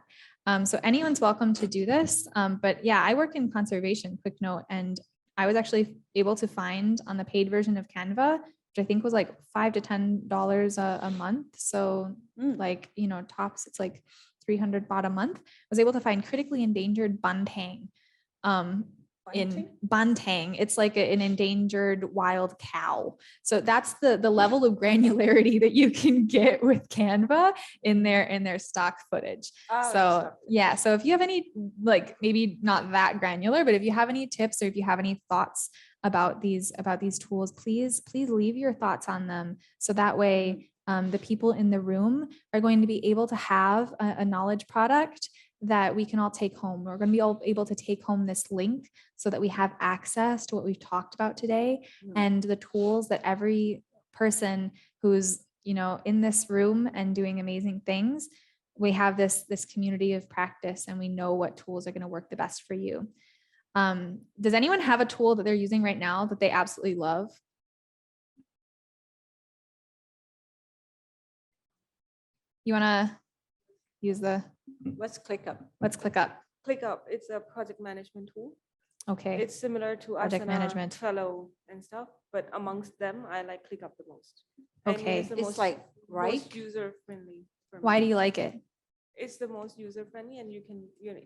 So anyone's welcome to do this. But yeah, I work in conservation, quick note, and I was actually able to find on the paid version of Canva, which I think was like $5 to $10 a month. So like, tops, it's like 300 baht a month. I was able to find critically endangered buntang. In Bantang, it's like an endangered wild cow. So that's the level of granularity that you can get with Canva in their stock footage. So yeah, so if you have any, like maybe not that granular, but if you have any tips or if you have any thoughts about these tools, please leave your thoughts on them. So that way the people in the room are going to be able to have a knowledge product that we can all take home. We're going to be all able to take home this link so that we have access to what we've talked about today and the tools that every person who's, in this room and doing amazing things, we have this community of practice and we know what tools are going to work the best for you. Does anyone have a tool that they're using right now that they absolutely love? You want to use What's ClickUp? What's ClickUp? ClickUp, it's a project management tool. Okay. It's similar to Project Asana, management. Trello and stuff, but amongst them, I like ClickUp the most. Okay. It's the It's like, right? most user friendly. Why do you like it? it's the most user friendly, and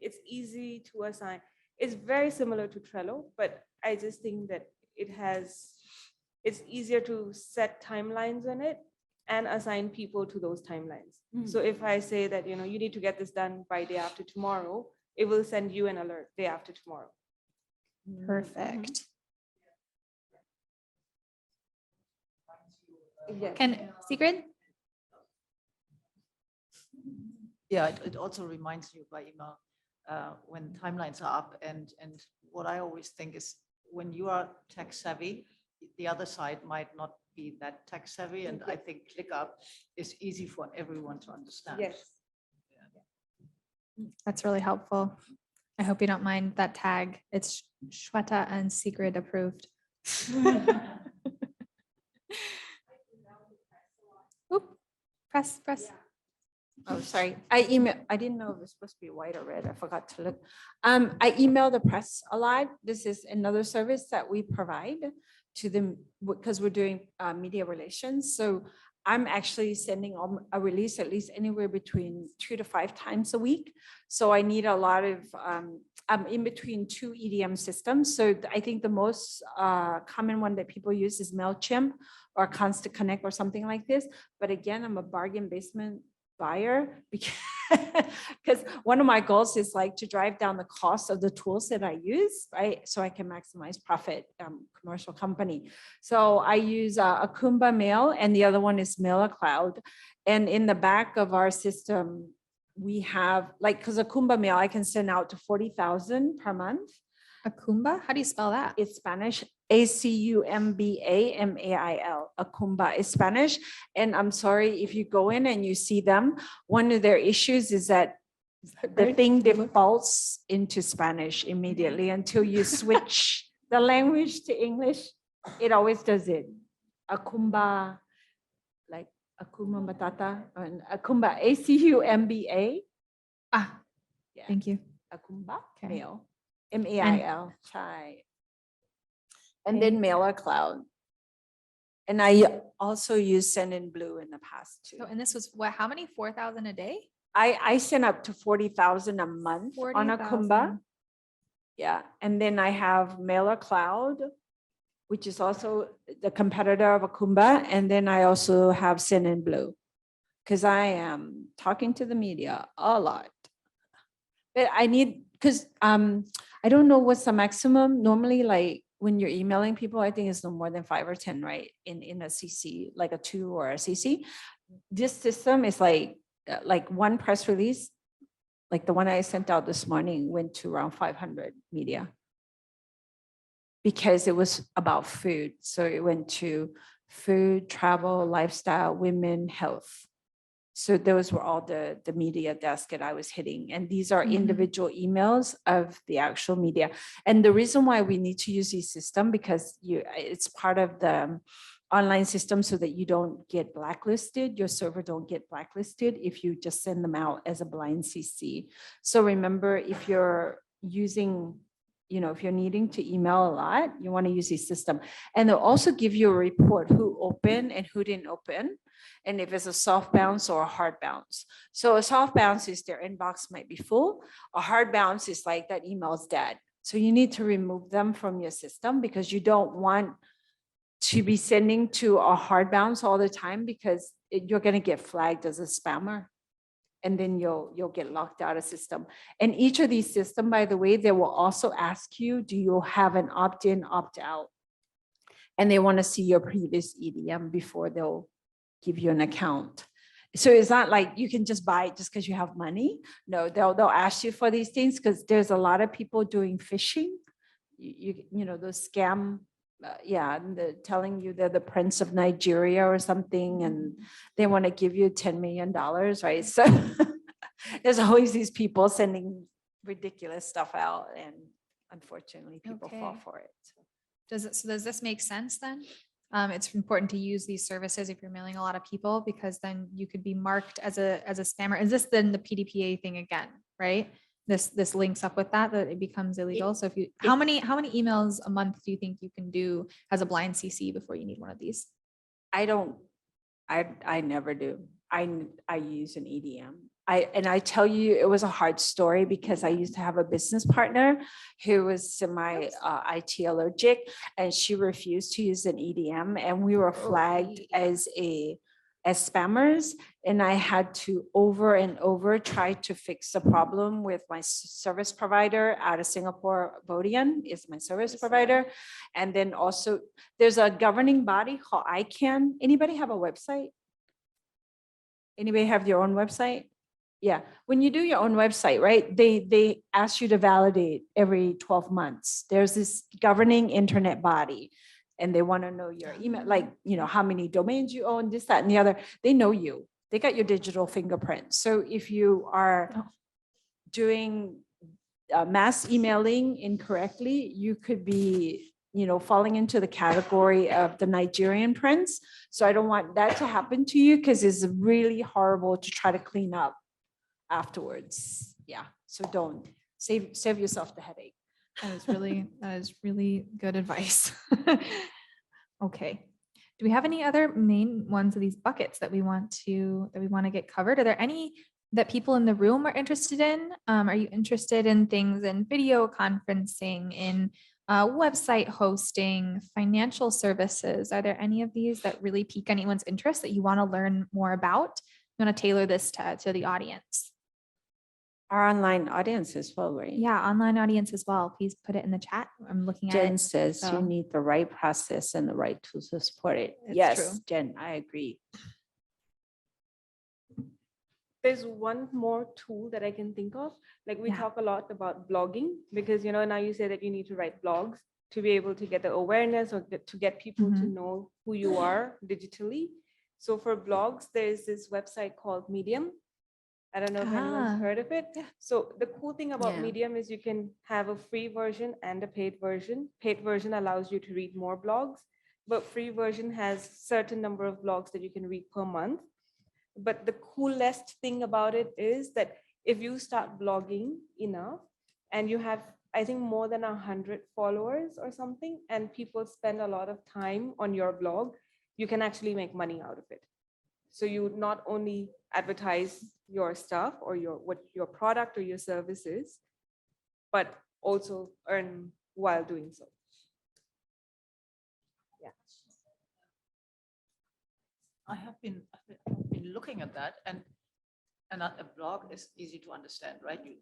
it's easy to assign. It's very similar to Trello, but I just think that it's easier to set timelines on it and assign people to those timelines. So if I say that, you need to get this done by day after tomorrow, it will send you an alert day after tomorrow. Perfect. Yes. Sigrid? Yeah, it also reminds you by email when timelines are up. And what I always think is when you are tech savvy, the other side might not be that tech savvy. And I think ClickUp is easy for everyone to understand. Yes. That's really helpful. I hope you don't mind that tag. It's Shweta and Sigrid approved. Oop, press. Oh, sorry. I didn't know it was supposed to be white or red. I forgot to look. I email the press a lot. This is another service that we provide to them because we're doing media relations. So I'm actually sending a release at least anywhere between 2 to 5 times a week. So I need a lot of, I'm in between 2 EDM systems. So I think the most common one that people use is MailChimp or Constant Connect or something like this. But again, I'm a bargain basement buyer because one of my goals is like to drive down the cost of the tools that I use, right? So I can maximize profit, commercial company. So I use Akumba Mail and the other one is MailerCloud. And in the back of our system, we have because Akumba Mail, I can send out to 40,000 per month. Akumba? How do you spell that? It's Spanish, ACUMBAMAIL. Akumba is Spanish. And I'm sorry if you go in and you see them, one of their issues is that the thing defaults into Spanish immediately until you switch the language to English. It always does it. Akumba, like Akuma Matata, and Akumba, ACUMBA. Ah, Yeah. thank you. Akumba Okay. Mail. MAIL. Chai. And then MailerCloud. And I also use Send in Blue in the past too. So, and this was what, how many? 4,000 a day? I send up to 40,000 a month on Akumba. 40,000. Yeah. And then I have MailerCloud, which is also the competitor of Akumba. And then I also have Send in Blue because I am talking to the media a lot. But I need, because I don't know what's the maximum. Normally, like when you're emailing people, I think it's no more than 5 or 10, right? In a CC, like a 2 or a CC. This system is like one press release, like the one I sent out this morning went to around 500 media because it was about food. So it went to food, travel, lifestyle, women, health. So those were all the media desk that I was hitting. And these are individual emails of the actual media. And the reason why we need to use this system because it's part of the online system so that you don't get blacklisted, your server don't get blacklisted if you just send them out as a blind CC. So remember, if you're using, if you're needing to email a lot, you want to use this system. And they'll also give you a report who opened and who didn't open. And if it's a soft bounce or a hard bounce. So a soft bounce is their inbox might be full. A hard bounce is like that email's dead. So you need to remove them from your system because you don't want to be sending to a hard bounce all the time because you're going to get flagged as a spammer. And then you'll get locked out of system. And each of these systems, by the way, they will also ask you, do you have an opt-in, opt-out? And they want to see your previous EDM before they'll give you an account. So it's not like you can just buy it just because you have money. No, they'll ask you for these things because there's a lot of people doing phishing. You know, those scam, telling you they're the prince of Nigeria or something, and they want to give you $10 million, right? So there's always these people sending ridiculous stuff out, and unfortunately, people fall for it. Does this make sense then? It's important to use these services if you're mailing a lot of people because then you could be marked as a spammer. Is this then the PDPA thing again, right? This links up with that it becomes illegal. So how many emails a month do you think you can do as a blind CC before you need one of these? I never do. I use an EDM I tell you, it was a hard story because I used to have a business partner who was semi IT allergic, and she refused to use an EDM, and we were flagged as spammers. And I had to over and over try to fix the problem with my service provider out of Singapore. Bodian is my service provider. And then also there's a governing body called ICANN. Anybody have a website? Anybody have your own website? Yeah, when you do your own website, right, they ask you to validate every 12 months. There's this governing internet body, and they want to know your email, like, how many domains you own, this, that, and the other. They know you. They got your digital fingerprint. So if you are doing mass emailing incorrectly, you could be, falling into the category of the Nigerian prince. So I don't want that to happen to you, because it's really horrible to try to clean up afterwards. Yeah, so don't save yourself the headache. That is really good advice. Okay. Do we have any other main ones of these buckets that we want to get covered? Are there any that people in the room are interested in? Are you interested in things in video conferencing, in website hosting, financial services? Are there any of these that really pique anyone's interest that you want to learn more about? You want to tailor this to the audience? Our online audience as well, right? Yeah, online audience as well. Please put it in the chat. I'm looking at Jen it. says so. you need the right process and the right tools to support it. It's Yes, true. Jen, I agree. There's one more tool that I can think of. Like we Yeah. talk a lot about blogging, because now you say that you need to write blogs to be able to get the awareness, or to get people to know who you are digitally. So for blogs, there's this website called Medium. I don't know if anyone's heard of it. Yeah. So the cool thing about Yeah. Medium is you can have a free version and a paid version. Paid version allows you to read more blogs, but free version has certain number of blogs that you can read per month. But the coolest thing about it is that if you start blogging enough and you have, I think, more than 100 followers or something, and people spend a lot of time on your blog, you can actually make money out of it. So you not only advertise your stuff or your product or your services, but also earn while doing so. Yeah. I've been looking at that, and a blog is easy to understand, right? You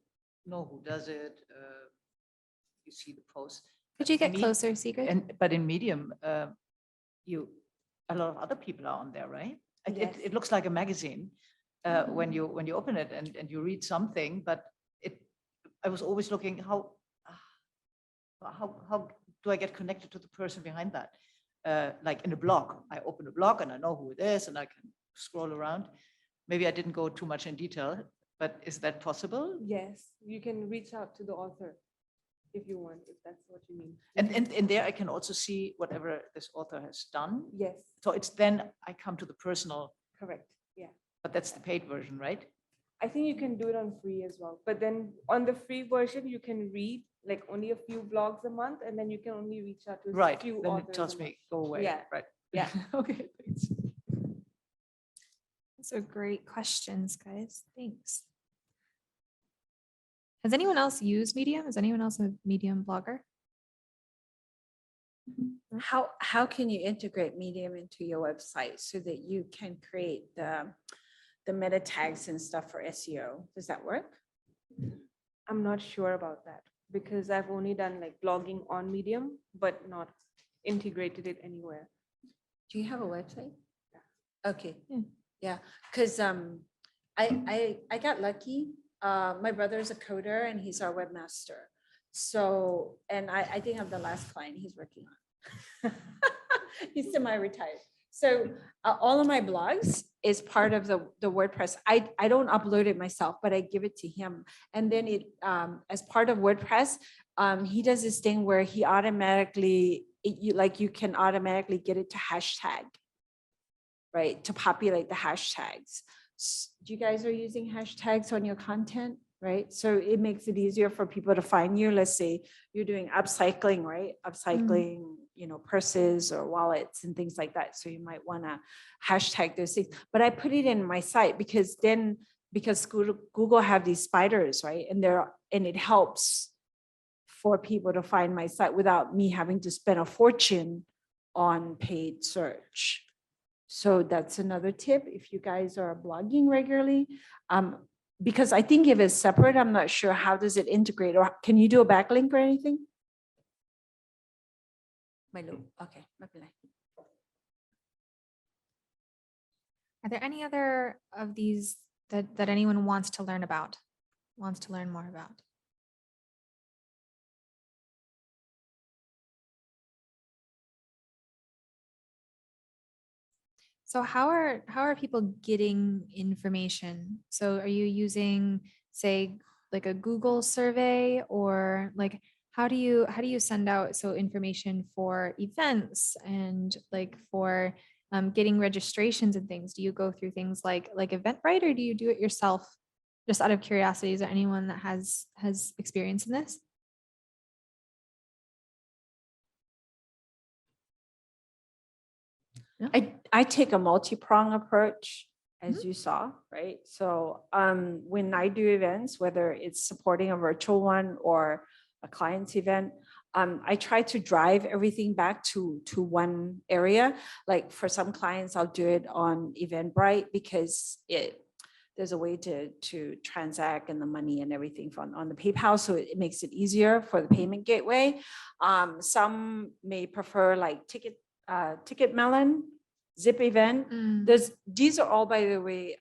know who does it, you see the post. Could you get closer, Sigrid? But in Medium, a lot of other people are on there, right? Yes. It looks like a magazine when you open it and you read something, but I was always looking how do I get connected to the person behind that? Like in a blog, I open a blog and I know who it is and I can scroll around. Maybe I didn't go too much in detail, but is that possible? Yes, you can reach out to the author if you want, if that's what you mean. And there I can also see whatever this author has done. Yes, So it's then I come to the personal, correct. Yeah. but that's the paid version, right? I think you can do it on free as well. But then on the free version, you can read like only a few blogs a month, and then you can only reach out to a Right, few then authors. it tells a me, month. go away. Yeah. Right. Yeah. Okay, thanks. Those are great questions, guys. Thanks. Has anyone else used Medium? Is anyone else a Medium blogger? How can you integrate Medium into your website so that you can create the meta tags and stuff for SEO? Does that work? I'm not sure about that because I've only done like blogging on Medium, but not integrated it anywhere. Do you have a website? Okay. Yeah. Yeah, because I got lucky. My brother is a coder and he's our webmaster. So, and I think I'm the last client he's working on. He's semi-retired. So all of my blogs is part of the WordPress. I don't upload it myself, but I give it to him. And then it as part of WordPress, he does this thing where he automatically, you can automatically get it to hashtag, right? To populate the hashtags. You guys are using hashtags on your content, right? So it makes it easier for people to find you. Let's say you're doing upcycling, right? Upcycling, purses or wallets and things like that. So you might want to hashtag those things. But I put it in my site because then because Google have these spiders, right? And it helps for people to find my site without me having to spend a fortune on paid search. So that's another tip if you guys are blogging regularly. Because I think if it's separate, I'm not sure how does it integrate, or can you do a backlink or anything? Okay. Are there any other of these that anyone wants to learn about, wants to learn more about? So how are people getting information? So are you using, say, like a Google survey, or like how do you send out information for events and like for getting registrations and things? Do you go through things like Eventbrite, or do you do it yourself? Just out of curiosity, is there anyone that has experience in this? I take a multi-prong approach, as you saw, right? So when I do events, whether it's supporting a virtual one or a client's event, I try to drive everything back to one area. Like for some clients, I'll do it on Eventbrite because there's a way to transact and the money and everything on the PayPal, so it makes it easier for the payment gateway. Some may prefer like Ticketmelon, Zip Event. These are all, by the way,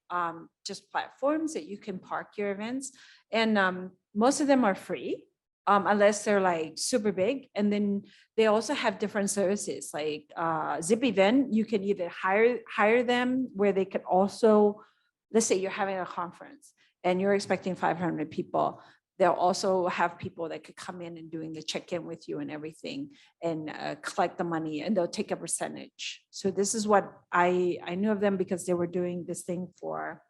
just platforms that you can park your events, and most of them are free, unless they're like super big. And then they also have different services like Zip Event. You can either hire them where they could also, let's say you're having a conference and you're expecting 500 people. They'll also have people that could come in and doing the check-in with you and everything, and collect the money, and they'll take a percentage. So this is what I knew of them because they were doing this thing for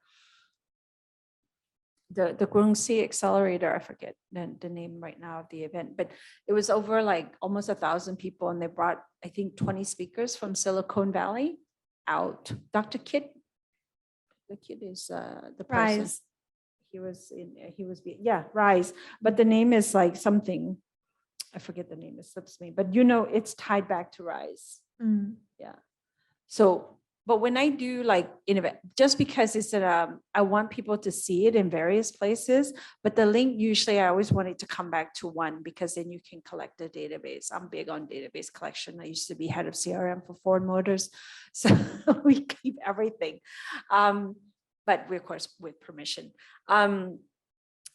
the Grunxi Accelerator. I forget the name right now of the event, but it was over like almost 1,000 people, and they brought, I think, 20 speakers from Silicon Valley out. Dr. Kit, the kid is the person. Rise. Rise, but the name is like something, I forget the name, it slips me, but it's tied back to Rise. Yeah. So, but when I do like just because it's I want people to see it in various places, but the link usually I always want it to come back to one, because then you can collect the database. I'm big on database collection. I used to be head of CRM for Ford Motors, so we keep everything. But we, of course, with permission.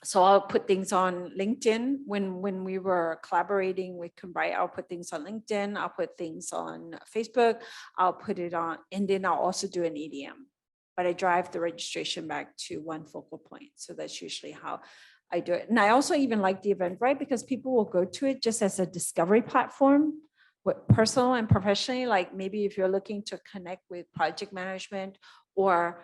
So I'll put things on LinkedIn. When we were collaborating with Kumbrai, I'll put things on LinkedIn. I'll put things on Facebook. I'll put it on, and then I'll also do an EDM. But I drive the registration back to one focal point. So that's usually how I do it. And I also even like the Eventbrite because people will go to it just as a discovery platform, with personal and professionally. Like maybe if you're looking to connect with project management, or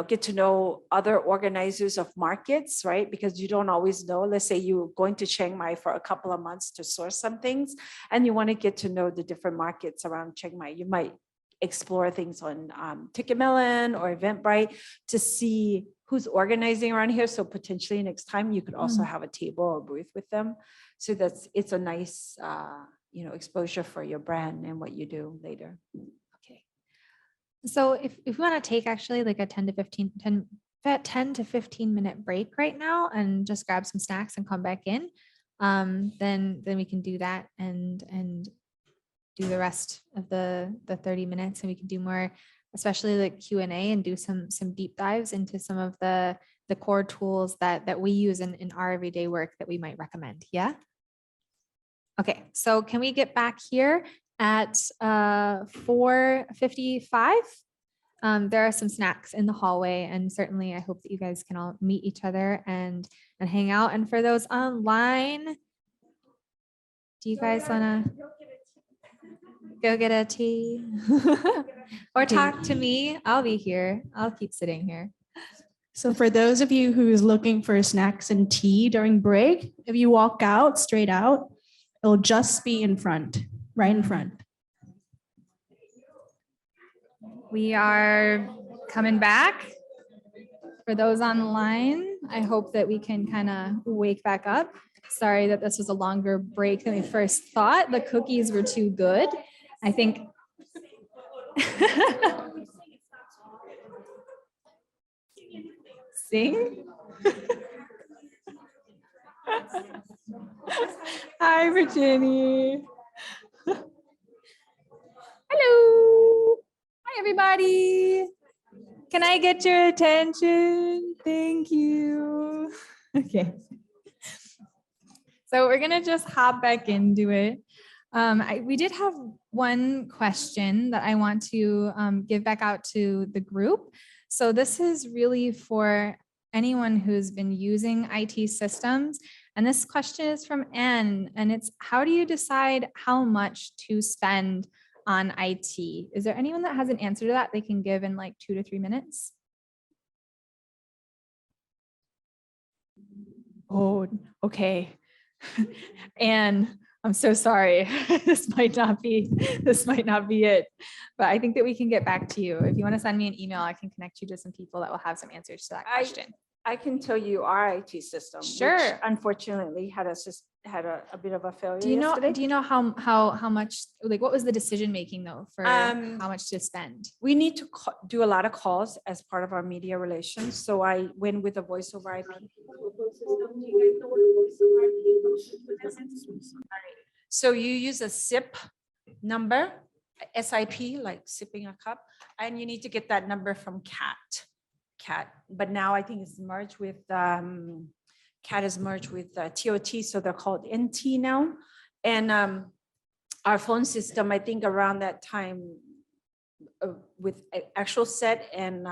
get to know other organizers of markets, right? Because you don't always know. Let's say you're going to Chiang Mai for a couple of months to source some things, and you want to get to know the different markets around Chiang Mai. You might explore things on Ticketmelon or Eventbrite to see who's organizing around here. So potentially next time you could also have a table or booth with them. So it's a nice exposure for your brand and what you do later. So if we want to take actually like a 10 to 15 minute break right now and just grab some snacks and come back in, then we can do that and do the rest of the 30 minutes, and we can do more, especially like Q&A, and do some deep dives into some of the core tools that we use in our everyday work that we might recommend. Yeah. Okay, so can we get back here at 4:55? There are some snacks in the hallway, and certainly I hope that you guys can all meet each other and hang out. And for those online, do you guys want to go get a tea or talk to me? I'll be here. I'll keep sitting here. So for those of you who's looking for snacks and tea during break, if you walk out straight out, it'll just be in front, right in front. We are coming back. For those online, I hope that we can kind of wake back up. Sorry that this was a longer break than we first thought. The cookies were too good. I think. Sing? Hi, Virginie. Hello. Hi, everybody. Can I get your attention? Thank you. Okay. So we're gonna just hop back into it. We did have one question that I want to give back out to the group. So this is really for anyone who's been using IT systems. And this question is from Anne, and it's, how do you decide how much to spend on IT? Is there anyone that has an answer to that they can give in like 2 to 3 minutes? Oh, okay. And I'm so sorry. This might not be it. But I think that we can get back to you. If you want to send me an email, I can connect you to some people that will have some answers to that question. I can tell you our IT system. Sure. Which unfortunately had a bit of a failure Do you know yesterday. how much, like, what was the decision making though for how much to spend? We need to do a lot of calls as part of our media relations. So I went with a voice over IP. So you use a SIP number, SIP, like sipping a cup, and you need to get that number from CAT. But now I think it's merged with, CAT is merged with TOT, so they're called NT now. And our phone system, I think around that time, with actual set and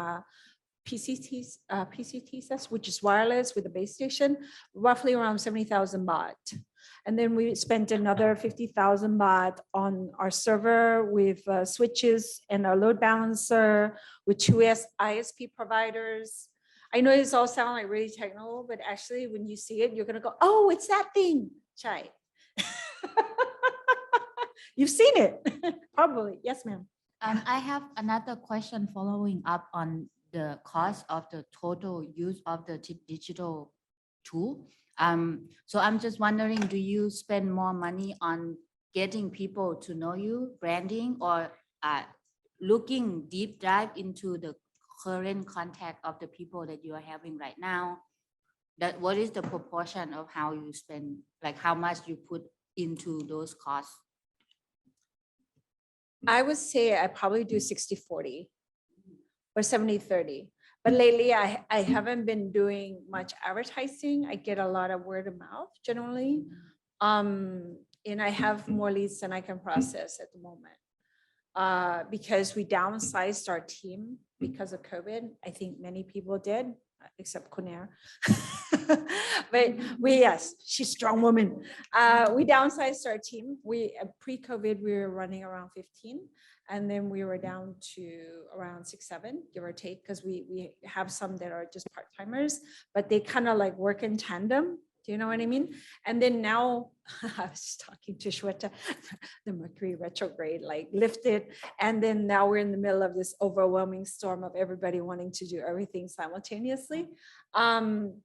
PCTs, which is wireless with a base station, roughly around 70,000 baht. And then we spent another 50,000 baht on our server with switches and our load balancer with 2 ISP providers. I know this all sound like really technical, but actually when you see it, you're gonna go, oh, it's that thing, Chai. You've seen it, probably. Yes, ma'am. I have another question following up on the cost of the total use of the digital tool. So I'm just wondering, do you spend more money on getting people to know you, branding, or looking deep dive into the current contact of the people that you are having right now? What is the proportion of how you spend, like how much you put into those costs? I would say I probably do 60-40 or 70-30. But lately I haven't been doing much advertising. I get a lot of word of mouth generally. And I have more leads than I can process at the moment. Because we downsized our team because of COVID. I think many people did, except Kunair. But yes, she's a strong woman. We downsized our team. Pre-COVID, we were running around 15. And then we were down to around 6, 7, give or take, because we have some that are just part-timers, but they kind of like work in tandem. Do you know what I mean? And then now, I was talking to Shweta, the Mercury retrograde like lifted. And then now we're in the middle of this overwhelming storm of everybody wanting to do everything simultaneously. But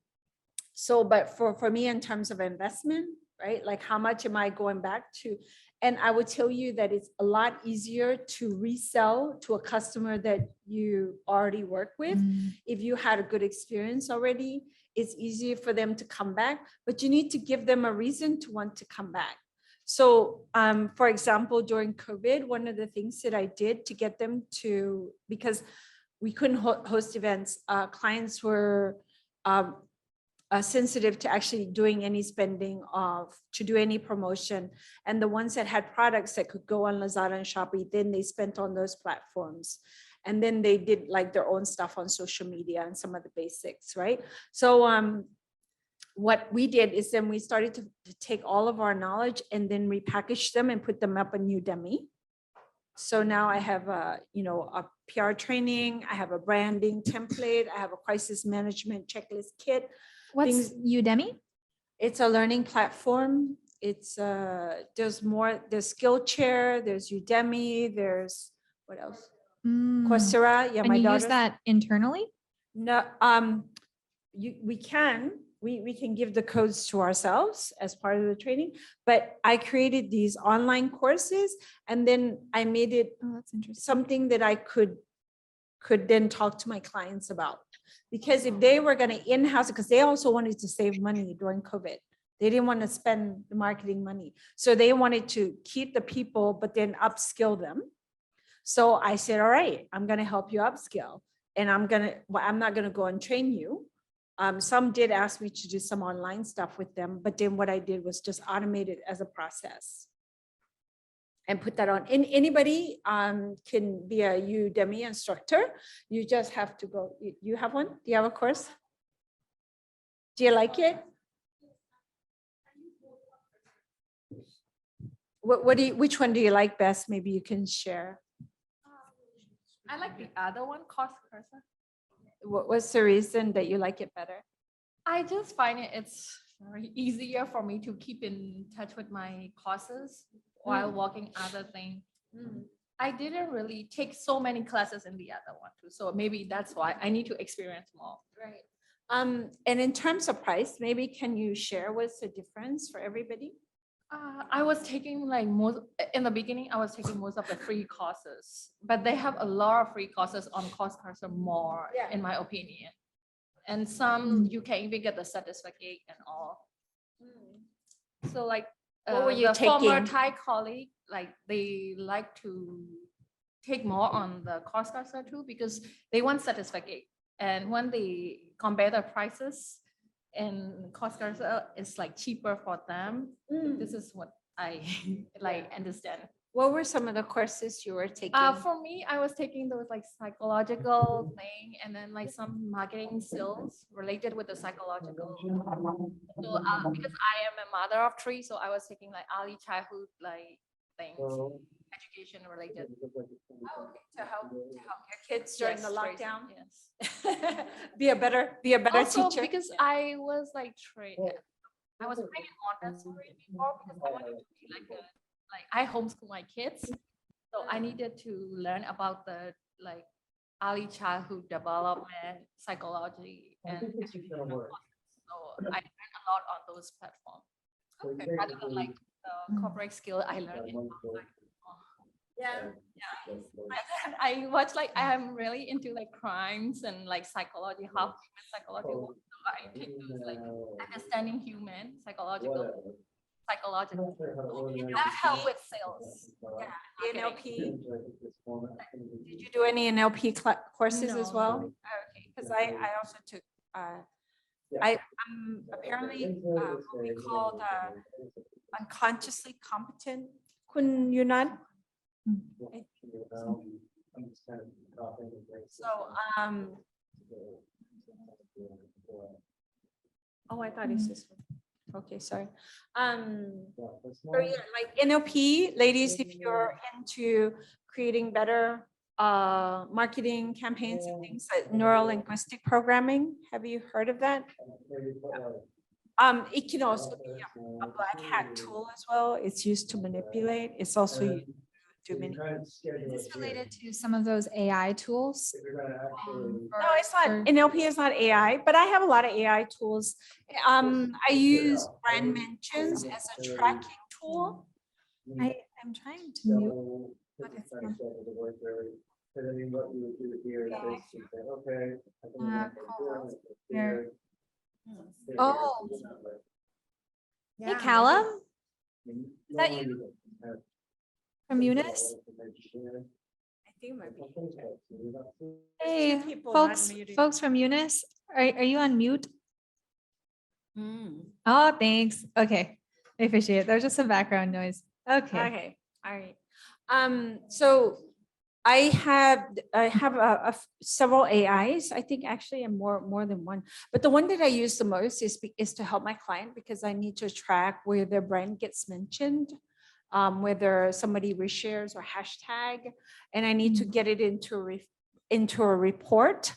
for me, in terms of investment, right? Like how much am I going back to? And I would tell you that it's a lot easier to resell to a customer that you already work with. If you had a good experience already, it's easier for them to come back, but you need to give them a reason to want to come back. So for example, during COVID, one of the things that I did to get them to, because we couldn't host events, clients were sensitive to actually doing any spending to do any promotion. And the ones that had products that could go on Lazada and Shopee, then they spent on those platforms. And then they did like their own stuff on social media and some of the basics, right? So what we did is then we started to take all of our knowledge and then repackage them and put them up on Udemy. So now I have a PR training, I have a branding template, I have a crisis management checklist kit. What's Udemy? It's a learning platform. It's there's Skillshare, there's Udemy, there's what else? Coursera. Yeah, And my you daughter. use that internally? No, we can give the codes to ourselves as part of the training, but I created these online courses and then I made it Oh, that's interesting. something that I could then talk to my clients about. Because if they were gonna in-house, because they also wanted to save money during COVID. They didn't want to spend the marketing money. So they wanted to keep the people, but then upskill them. So I said, all right, I'm gonna help you upskill. And I'm not gonna go and train you. Some did ask me to do some online stuff with them, but then what I did was just automate it as a process. And put that on. And anybody can be a Udemy instructor. You just have to go. You have one? Do you have a course? Do you like it? Which one do you like best? Maybe you can share. I like the other one, cost cursor. What's the reason that you like it better? I just find it's very easier for me to keep in touch with my courses while working other things. I didn't really take so many classes in the other one too, so maybe that's why I need to experience more. Right. And in terms of price, maybe can you share what's the difference for everybody? I was taking like most in the beginning. I was taking most of the free courses, but they have a lot of free courses on Course Cursor more, Yeah. in my opinion. And some you can even get the certificate and all. So like What were you the former taking? Thai colleague, like they like to take more on the Course Cursor too because they want certificate. And when they compare the prices and Course Cursor is like cheaper for them. This is what I like understand. What were some of the courses you were taking? For me, I was taking those like psychological thing and then like some marketing skills related with the psychological. So because I am a mother of three, so I was taking like early childhood like things, education related. To help your kids during the Yes, Tracy, lockdown. Yes. Be a better Also teacher. because I was like I was trained in Montessori before because I wanted to be like I homeschool my kids, so I needed to learn about the like early childhood development, psychology, and educational process. So I learned a lot on those platforms. Okay, rather than like the corporate skill I learned in outside. Yeah. And I watch like I am really into like crimes and like psychology, how human psychology works. So I take those like understanding human psychological. That help with sales. Yeah, NLP. Did you do any NLP courses as No, well? no. Okay, because I also took, I'm apparently what we call the unconsciously competent. Kun Yunan? So, oh, I thought it's this one. Okay, sorry. So yeah, like NLP, ladies, if you're into creating better marketing campaigns and things like neural linguistic programming, have you heard of that? It can also be a black hat tool as well. It's used to manipulate. It's also used to manipulate. Is this related to some of those AI tools? No, it's not. NLP is not AI, but I have a lot of AI tools. I use brand mentions as a tracking tool. I'm trying to mute, but it's not. Here. Oh. Hey, Callum, is that you from Eunice? I think it might be. Hey, people not folks, muting. folks from Eunice, are you on mute? Oh, thanks. Okay, I appreciate it. There's just some background noise. Okay. Okay, all right. So I have several AIs. I think actually I'm more than one, but the one that I use the most is to help my client because I need to track where their brand gets mentioned, whether somebody reshares or hashtag, and I need to get it into a report.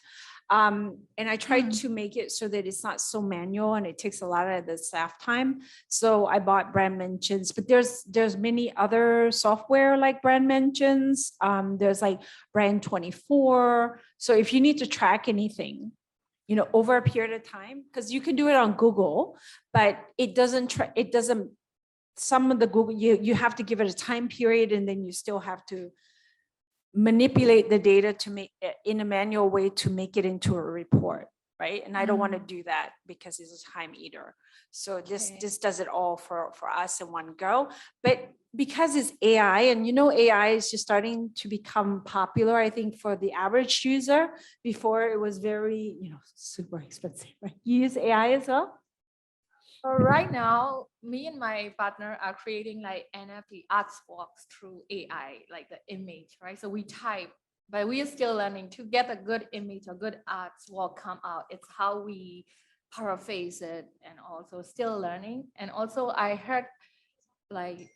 And I tried to make it so that it's not so manual and it takes a lot of the staff time. So I bought brand mentions, but there's many other software like brand mentions. There's like brand 24. So if you need to track anything, over a period of time, because you can do it on Google, but it doesn't, some of the Google, you have to give it a time period, and then you still have to manipulate the data to make it in a manual way to make it into a report, right? And I don't want to do that because it's a time eater. So this does it all for us in one go. But because it's AI, and AI is just starting to become popular, I think, for the average user. Before it was very, super expensive, right? You use AI as well? So right now, me and my partner are creating like NFT artworks through AI, like the image, right? So we type, but we are still learning to get a good image or good artwork come out. It's how we paraphrase it, and also still learning. And also I heard like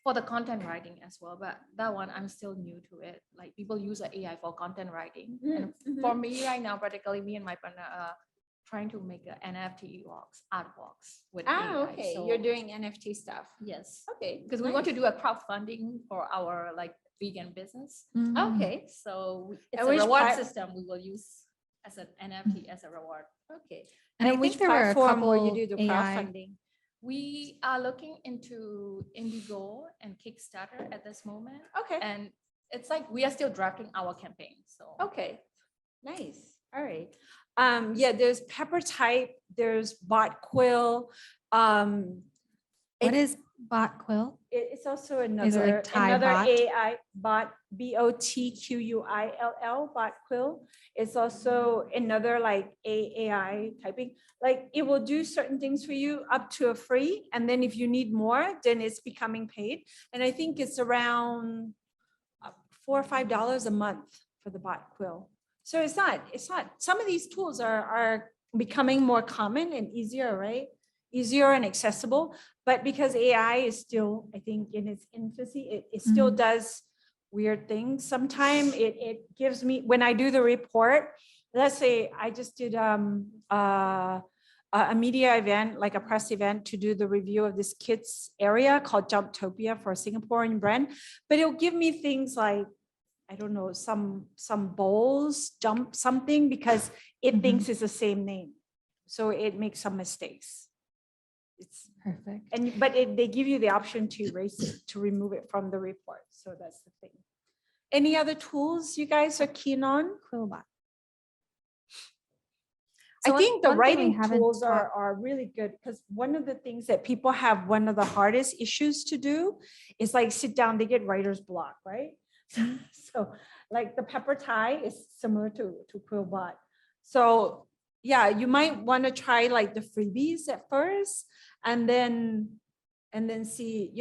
for the content writing as well, but that one I'm still new to it. Like people use AI for content writing. And for me right now, particularly me and my partner are trying to make an NFT artworks with AI. Okay. So, You're doing NFT stuff. yes, Okay. because we want to do a crowdfunding for our like vegan business. Okay. So it's And a which reward plat- system we will use as an NFT as a reward. Okay. And I And think which there were a platform will you couple do the AI crowdfunding? We are looking into Indigo and Kickstarter at this moment. Okay. And it's like we are still drafting our campaign. So Okay, nice. All right. Yeah, there's Pepper Type, there's Bot Quill. What is bot quill? It's also Is it another, like Thai another bot? AI bot, BOTQUILL, Bot Quill. It's also another like AI typing. Like it will do certain things for you up to a free. And then if you need more, then it's becoming paid. And I think it's around $4 or $5 a month for the Bot Quill. So it's not, some of these tools are becoming more common and easier, right? Easier and accessible, but because AI is still, I think, in its infancy, it still does weird things. Sometimes it gives me, when I do the report, let's say I just did a media event, like a press event, to do the review of this kids area called Jumptopia for a Singaporean brand, but it'll give me things like, I don't know, some bowls, jump something, because it thinks it's the same name. So it makes some mistakes. It's Perfect. but they give you the option to erase it, to remove it from the report. So that's the thing. Any other tools you guys are keen on? Quillbot. I think the one thing we writing haven't tools talked- are really good, because one of the things that people have, one of the hardest issues to do is like sit down, they get writer's block, right? So like the Pepper Thai is similar to Quillbot. So yeah, you might want to try like the freebies at first, and then see,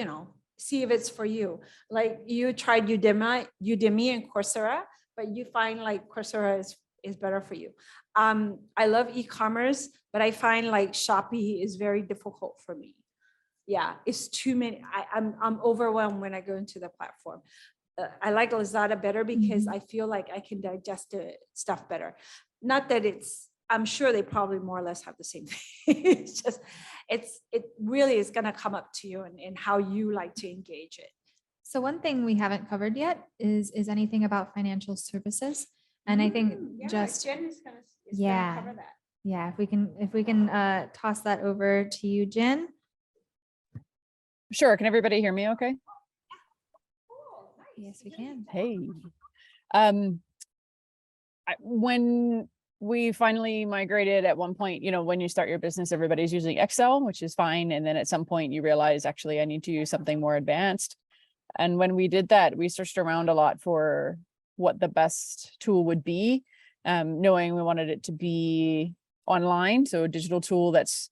see if it's for you. Like you tried Udemy and Coursera, but you find like Coursera is better for you. I love e-commerce, but I find like Shopee is very difficult for me. Yeah, it's too many. I'm overwhelmed when I go into the platform. I like Lazada better because I feel like I can digest the stuff better. Not that I'm sure they probably more or less have the same thing. It's just, it really is going to come up to you and how you like to engage it. So one thing we haven't covered yet is anything about financial services. And I think just, Jen is gonna cover that. yeah, if we can toss that over to you, Jen. Sure. Can everybody hear me okay? Yes, we can. Hey. When we finally migrated at one point, when you start your business, everybody's using Excel, which is fine. And then at some point you realize, actually, I need to use something more advanced. And when we did that, we searched around a lot for what the best tool would be, knowing we wanted it to be online. So a digital tool that's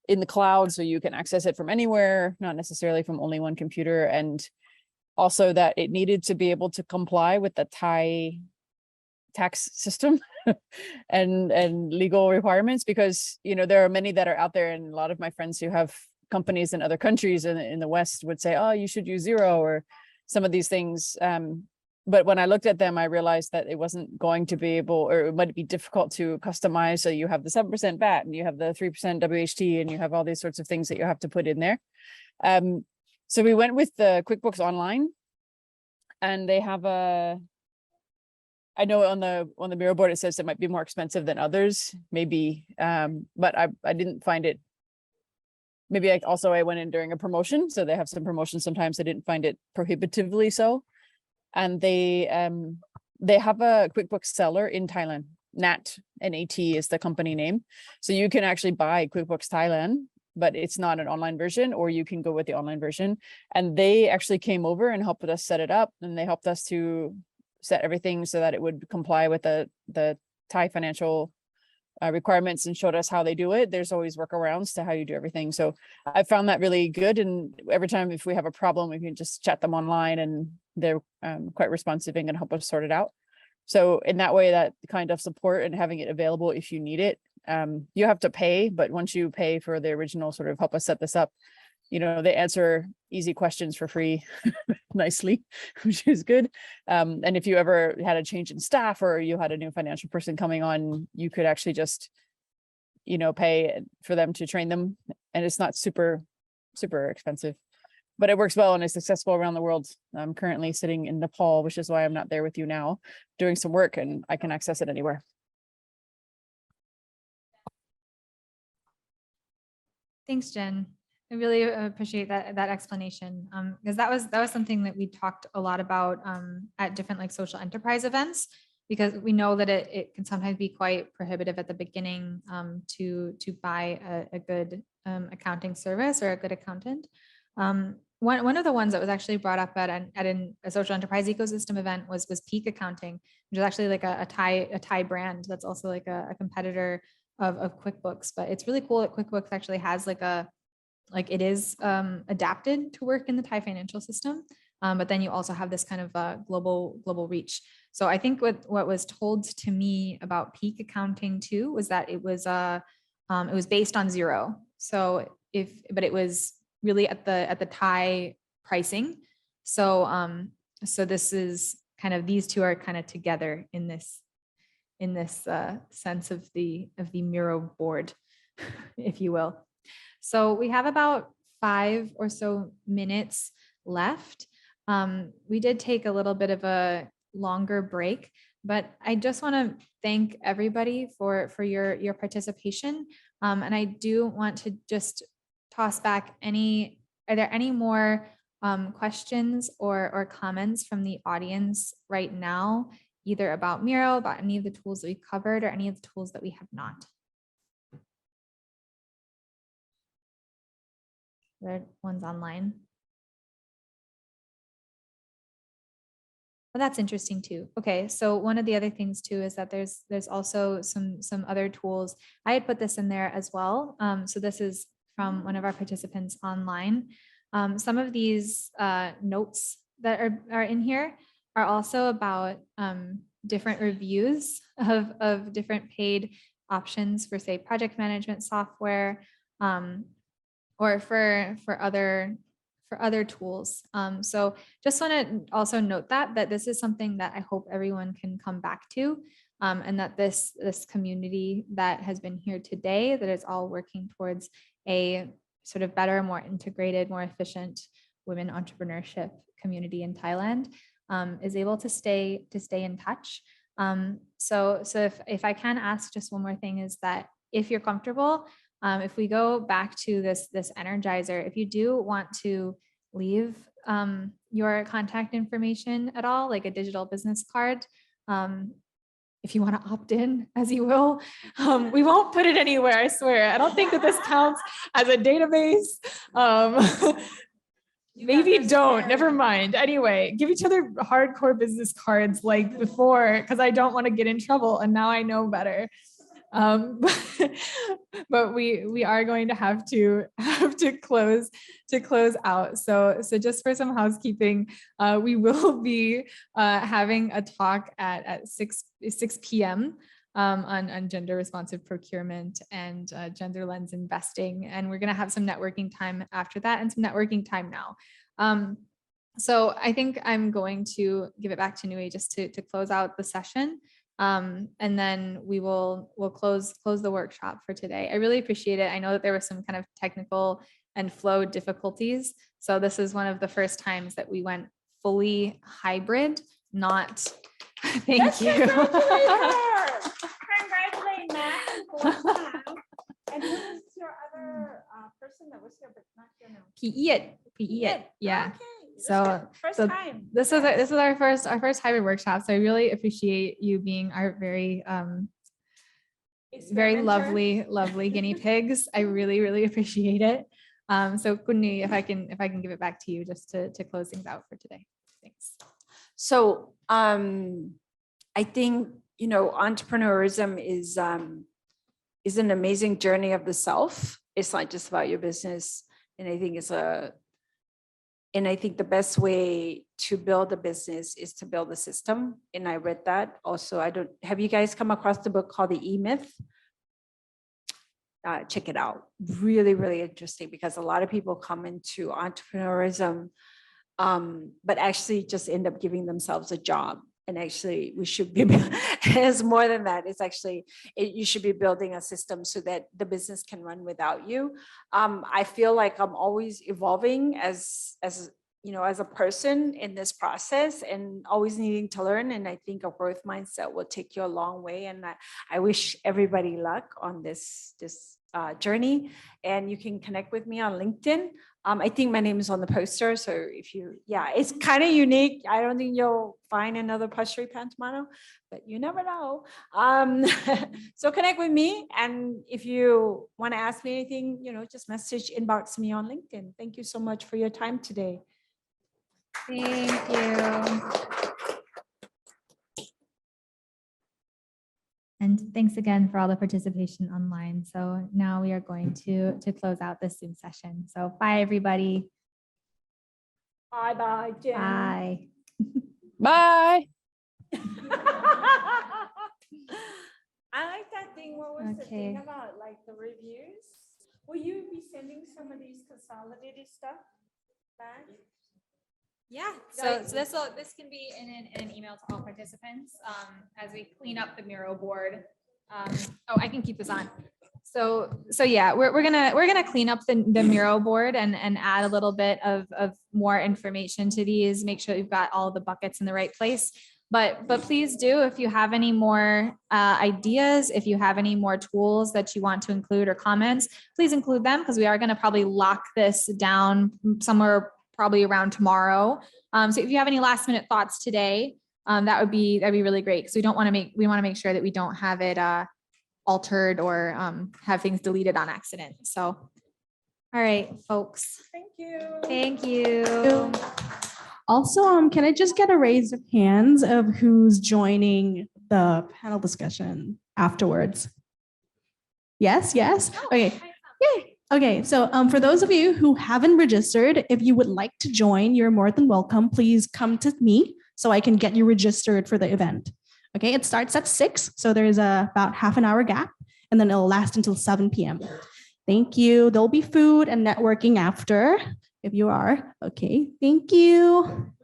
in the cloud, so you can access it from anywhere, not necessarily from only one computer. And also that it needed to be able to comply with the Thai tax system and legal requirements, because there are many that are out there, and a lot of my friends who have companies in other countries in the West would say, oh, you should use Xero or some of these things. But when I looked at them, I realized that it wasn't going to be able, or it might be difficult to customize. So you have the 7% VAT and you have the 3% WHT and you have all these sorts of things that you have to put in there. So we went with the QuickBooks Online, and they have I know on the Miro board, it says it might be more expensive than others, maybe, but I didn't find it. Maybe I went in during a promotion, so they have some promotions sometimes. I didn't find it prohibitively so. And they have a QuickBooks seller in Thailand. NAT, NAT is the company name. So you can actually buy QuickBooks Thailand, but it's not an online version, or you can go with the online version. And they actually came over and helped us set it up, and they helped us to set everything so that it would comply with the Thai financial requirements, and showed us how they do it. There's always workarounds to how you do everything. So I found that really good. And every time if we have a problem, we can just chat them online, and they're quite responsive and can help us sort it out. So in that way, that kind of support and having it available if you need it, you have to pay, but once you pay for the original sort of help us set this up, they answer easy questions for free nicely, which is good. And if you ever had a change in staff, or you had a new financial person coming on, you could actually just, pay for them to train them. And it's not super, super expensive, but it works well and is successful around the world. I'm currently sitting in Nepal, which is why I'm not there with you now, doing some work, and I can access it anywhere. Thanks, Jen. I really appreciate that explanation, because that was something that we talked a lot about at different social enterprise events, because we know that it can sometimes be quite prohibitive at the beginning to buy a good accounting service or a good accountant. One of the ones that was actually brought up at a social enterprise ecosystem event was Peak Accounting, which is actually like a Thai brand that's also like a competitor of QuickBooks. But it's really cool that QuickBooks actually has it is adapted to work in the Thai financial system, but then you also have this kind of global reach. So I think what was told to me about Peak Accounting too was that it was based on Xero. So but it was really at the Thai pricing. So this is kind of, these two are kind of together in this sense of the Miro board, if you will. So we have about 5 or so minutes left. We did take a little bit of a longer break, but I just want to thank everybody for your participation. And I do want to just toss back are there any more questions or comments from the audience right now, either about Miro, about any of the tools that we covered, or any of the tools that we have not? There ones online. Well, that's interesting too. Okay, so one of the other things too is that there's also some other tools. I had put this in there as well. So this is from one of our participants online. Some of these notes that are in here are also about different reviews of different paid options for, say, project management software, or for other tools. So just want to also note that this is something that I hope everyone can come back to, and that this community that has been here today, that is all working towards a sort of better, more integrated, more efficient women entrepreneurship community in Thailand, is able to stay in touch. So if I can ask just one more thing, is that if you're comfortable, if we go back to this energizer, if you do want to leave your contact information at all, like a digital business card, if you want to opt in, as you will, we won't put it anywhere, I swear. I don't think that this counts as a database. Maybe don't, never mind. Anyway, give each other hardcore business cards like before, because I don't want to get in trouble, and now I know better. But we are going to have to close out. So just for some housekeeping, we will be having a talk at 6 p.m. On gender responsive procurement and gender lens investing, and we're going to have some networking time after that, and some networking time now. So I think I'm going to give it back to Nui just to close out the session. And then we'll close the workshop for today. I really appreciate it. I know that there were some kind of technical and flow difficulties. So this is one of the first times that we went fully hybrid not. Thank you. Congratulate Matt and Glenn. And who was your other person that was here but not here now? PE. Yeah. Okay. So- First so time. This is our first hybrid workshop. So I really appreciate you being our very very Experimenter. lovely guinea pigs. I really appreciate it. So Kunni, if I can give it back to you just to close things out for today. Thanks. So I think, you know, entrepreneurism is an amazing journey of the self. It's not just about your business. And I think the best way to build a business is to build a system. And I read that also. Have you guys come across the book called The E-Myth? Check it out. Really interesting, because a lot of people come into entrepreneurism, but actually just end up giving themselves a job. And actually we should be, it's more than that. It's actually, you should be building a system so that the business can run without you. I feel like I'm always evolving as you know, as a person in this process, and always needing to learn. And I think a growth mindset will take you a long way. And I wish everybody luck on this journey. And you can connect with me on LinkedIn. I think my name is on the poster. So if it's kind of unique. I don't think you'll find another Pastry Pantomano, but you never know. So connect with me. And if you want to ask me anything, you know, just inbox me on LinkedIn. Thank you so much for your time today. Thank you. And thanks again for all the participation online. So now we are going to close out this Zoom session. So bye, everybody. Bye, Jen. Bye. Bye. I like that thing. What was the thing Okay. about, like, the reviews? Will you be sending some of these consolidated stuff back? Yeah, so this can be in an email to all participants as we clean up the Miro board. I can keep this on. So yeah, we're gonna clean up the Miro board and add a little bit of more information to these. Make sure you've got all the buckets in the right place. But please do, if you have any more ideas, if you have any more tools that you want to include or comments, please include them, because we are going to probably lock this down somewhere probably around tomorrow. So if you have any last minute thoughts today, that'd be really great, because we want to make sure that we don't have it altered or have things deleted on accident. So, all right, folks. Thank you. Thank you. Also, can I just get a raise of hands of who's joining the panel discussion afterwards? Yes. Okay. Yay. Okay. So for those of you who haven't registered, if you would like to join, you're more than welcome. Please come to me so I can get you registered for the event. Okay. It starts at 6. So there's about half an hour gap, and then it'll last until 7 p.m. Thank you. There'll be food and networking after. If you are, okay, thank you.